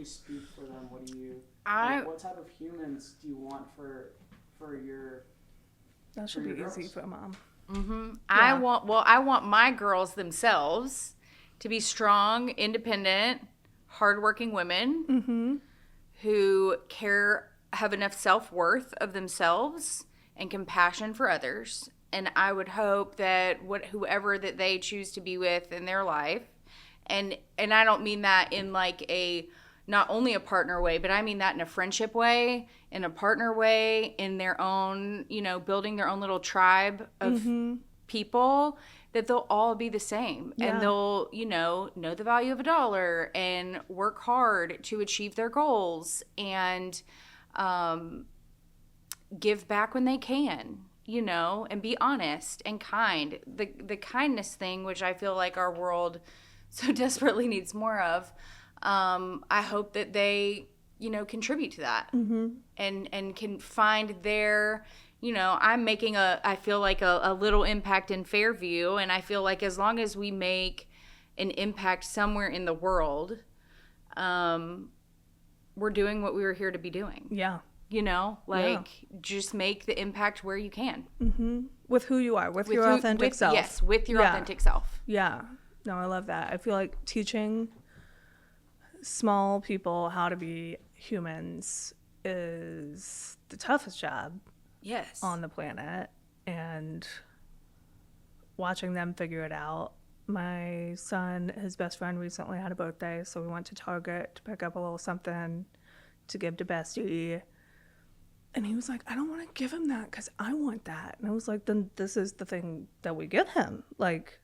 speak for them? What type of humans do you want for your... That should be easy for a mom. Yeah. I want my girls themselves to be strong, independent, hardworking women who care have enough self-worth of themselves and compassion for others. And I would hope that whoever that they choose to be with in their life, and I don't mean that in like a not only a partner way, but I mean that in a friendship way, in a partner way, in their own, building their own little tribe of people, that they'll all be the same. Yeah. And they'll, know the value of a dollar and work hard to achieve their goals and give back when they can, and be honest and kind. The kindness thing, which I feel like our world so desperately needs more of, I hope that they, contribute to that and can find their, I'm making I feel like a little impact in Fairview. And I feel like as long as we make an impact somewhere in the world, we're doing what we were here to be doing. Yeah. Just make the impact where you can. With who you are, with your authentic self. Yes, with your authentic self. Yeah. No, I love that. I feel like teaching small people how to be humans is the toughest job on the planet. And watching them figure it out. My son, his best friend recently had a birthday, so we went to Target to pick up a little something to give to Bestie. And he was like, I don't want to give him that because I want that. And I was like, then this is the thing that we give him. Like,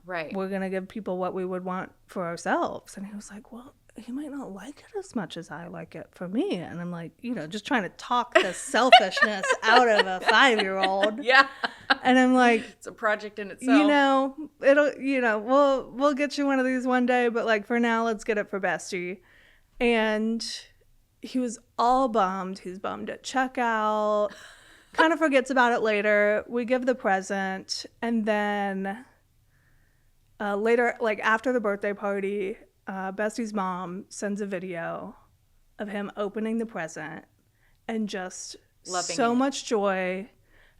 right. We're going to give people what we would want for ourselves. And he was like, well, he might not like it as much as I like it for me. And I'm like, just trying to talk the selfishness out of a 5-year-old. Yeah. And I'm like, it's a project in itself. We'll get you one of these one day. But like for now, let's get it for Bestie. And he was all bummed. He's bummed at checkout. Kind of forgets about it later. We give the present. And then later, like after the birthday party, Bestie's mom sends a video of him opening the present and just loving so it. Much joy.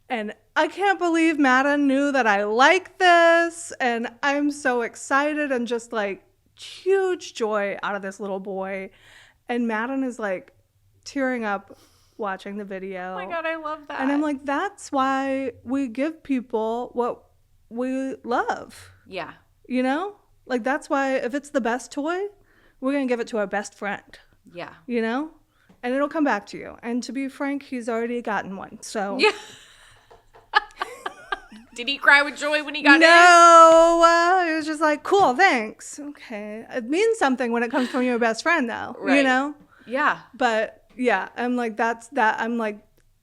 And I can't believe Madden knew that I like this. And I'm so excited and just like huge joy out of this little boy. And Madden is like tearing up watching the video. Oh my God, I love that. And I'm like, that's why we give people what we love. Yeah. Like that's why if it's the best toy, we're going to give it to our best friend. Yeah. And it'll come back to you. And to be frank, he's already gotten one. So. Yeah. Did he cry with joy when he got it? No, it was just like, cool, thanks. Okay. It means something when it comes from your best friend, though. Right. Yeah. But yeah, I'm like, I'm like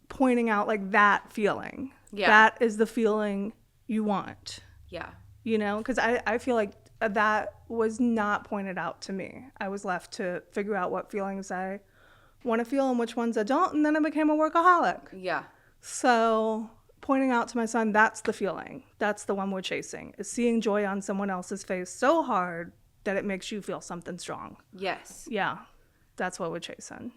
pointing out like that feeling. Yeah. That is the feeling you want. Yeah. Because I feel like that was not pointed out to me. I was left to figure out what feelings I want to feel and which ones I don't. And then I became a workaholic. Yeah. So pointing out to my son, that's the feeling. That's the one we're chasing, is seeing joy on someone else's face so hard that it makes you feel something strong. Yes. Yeah. That's what we're chasing.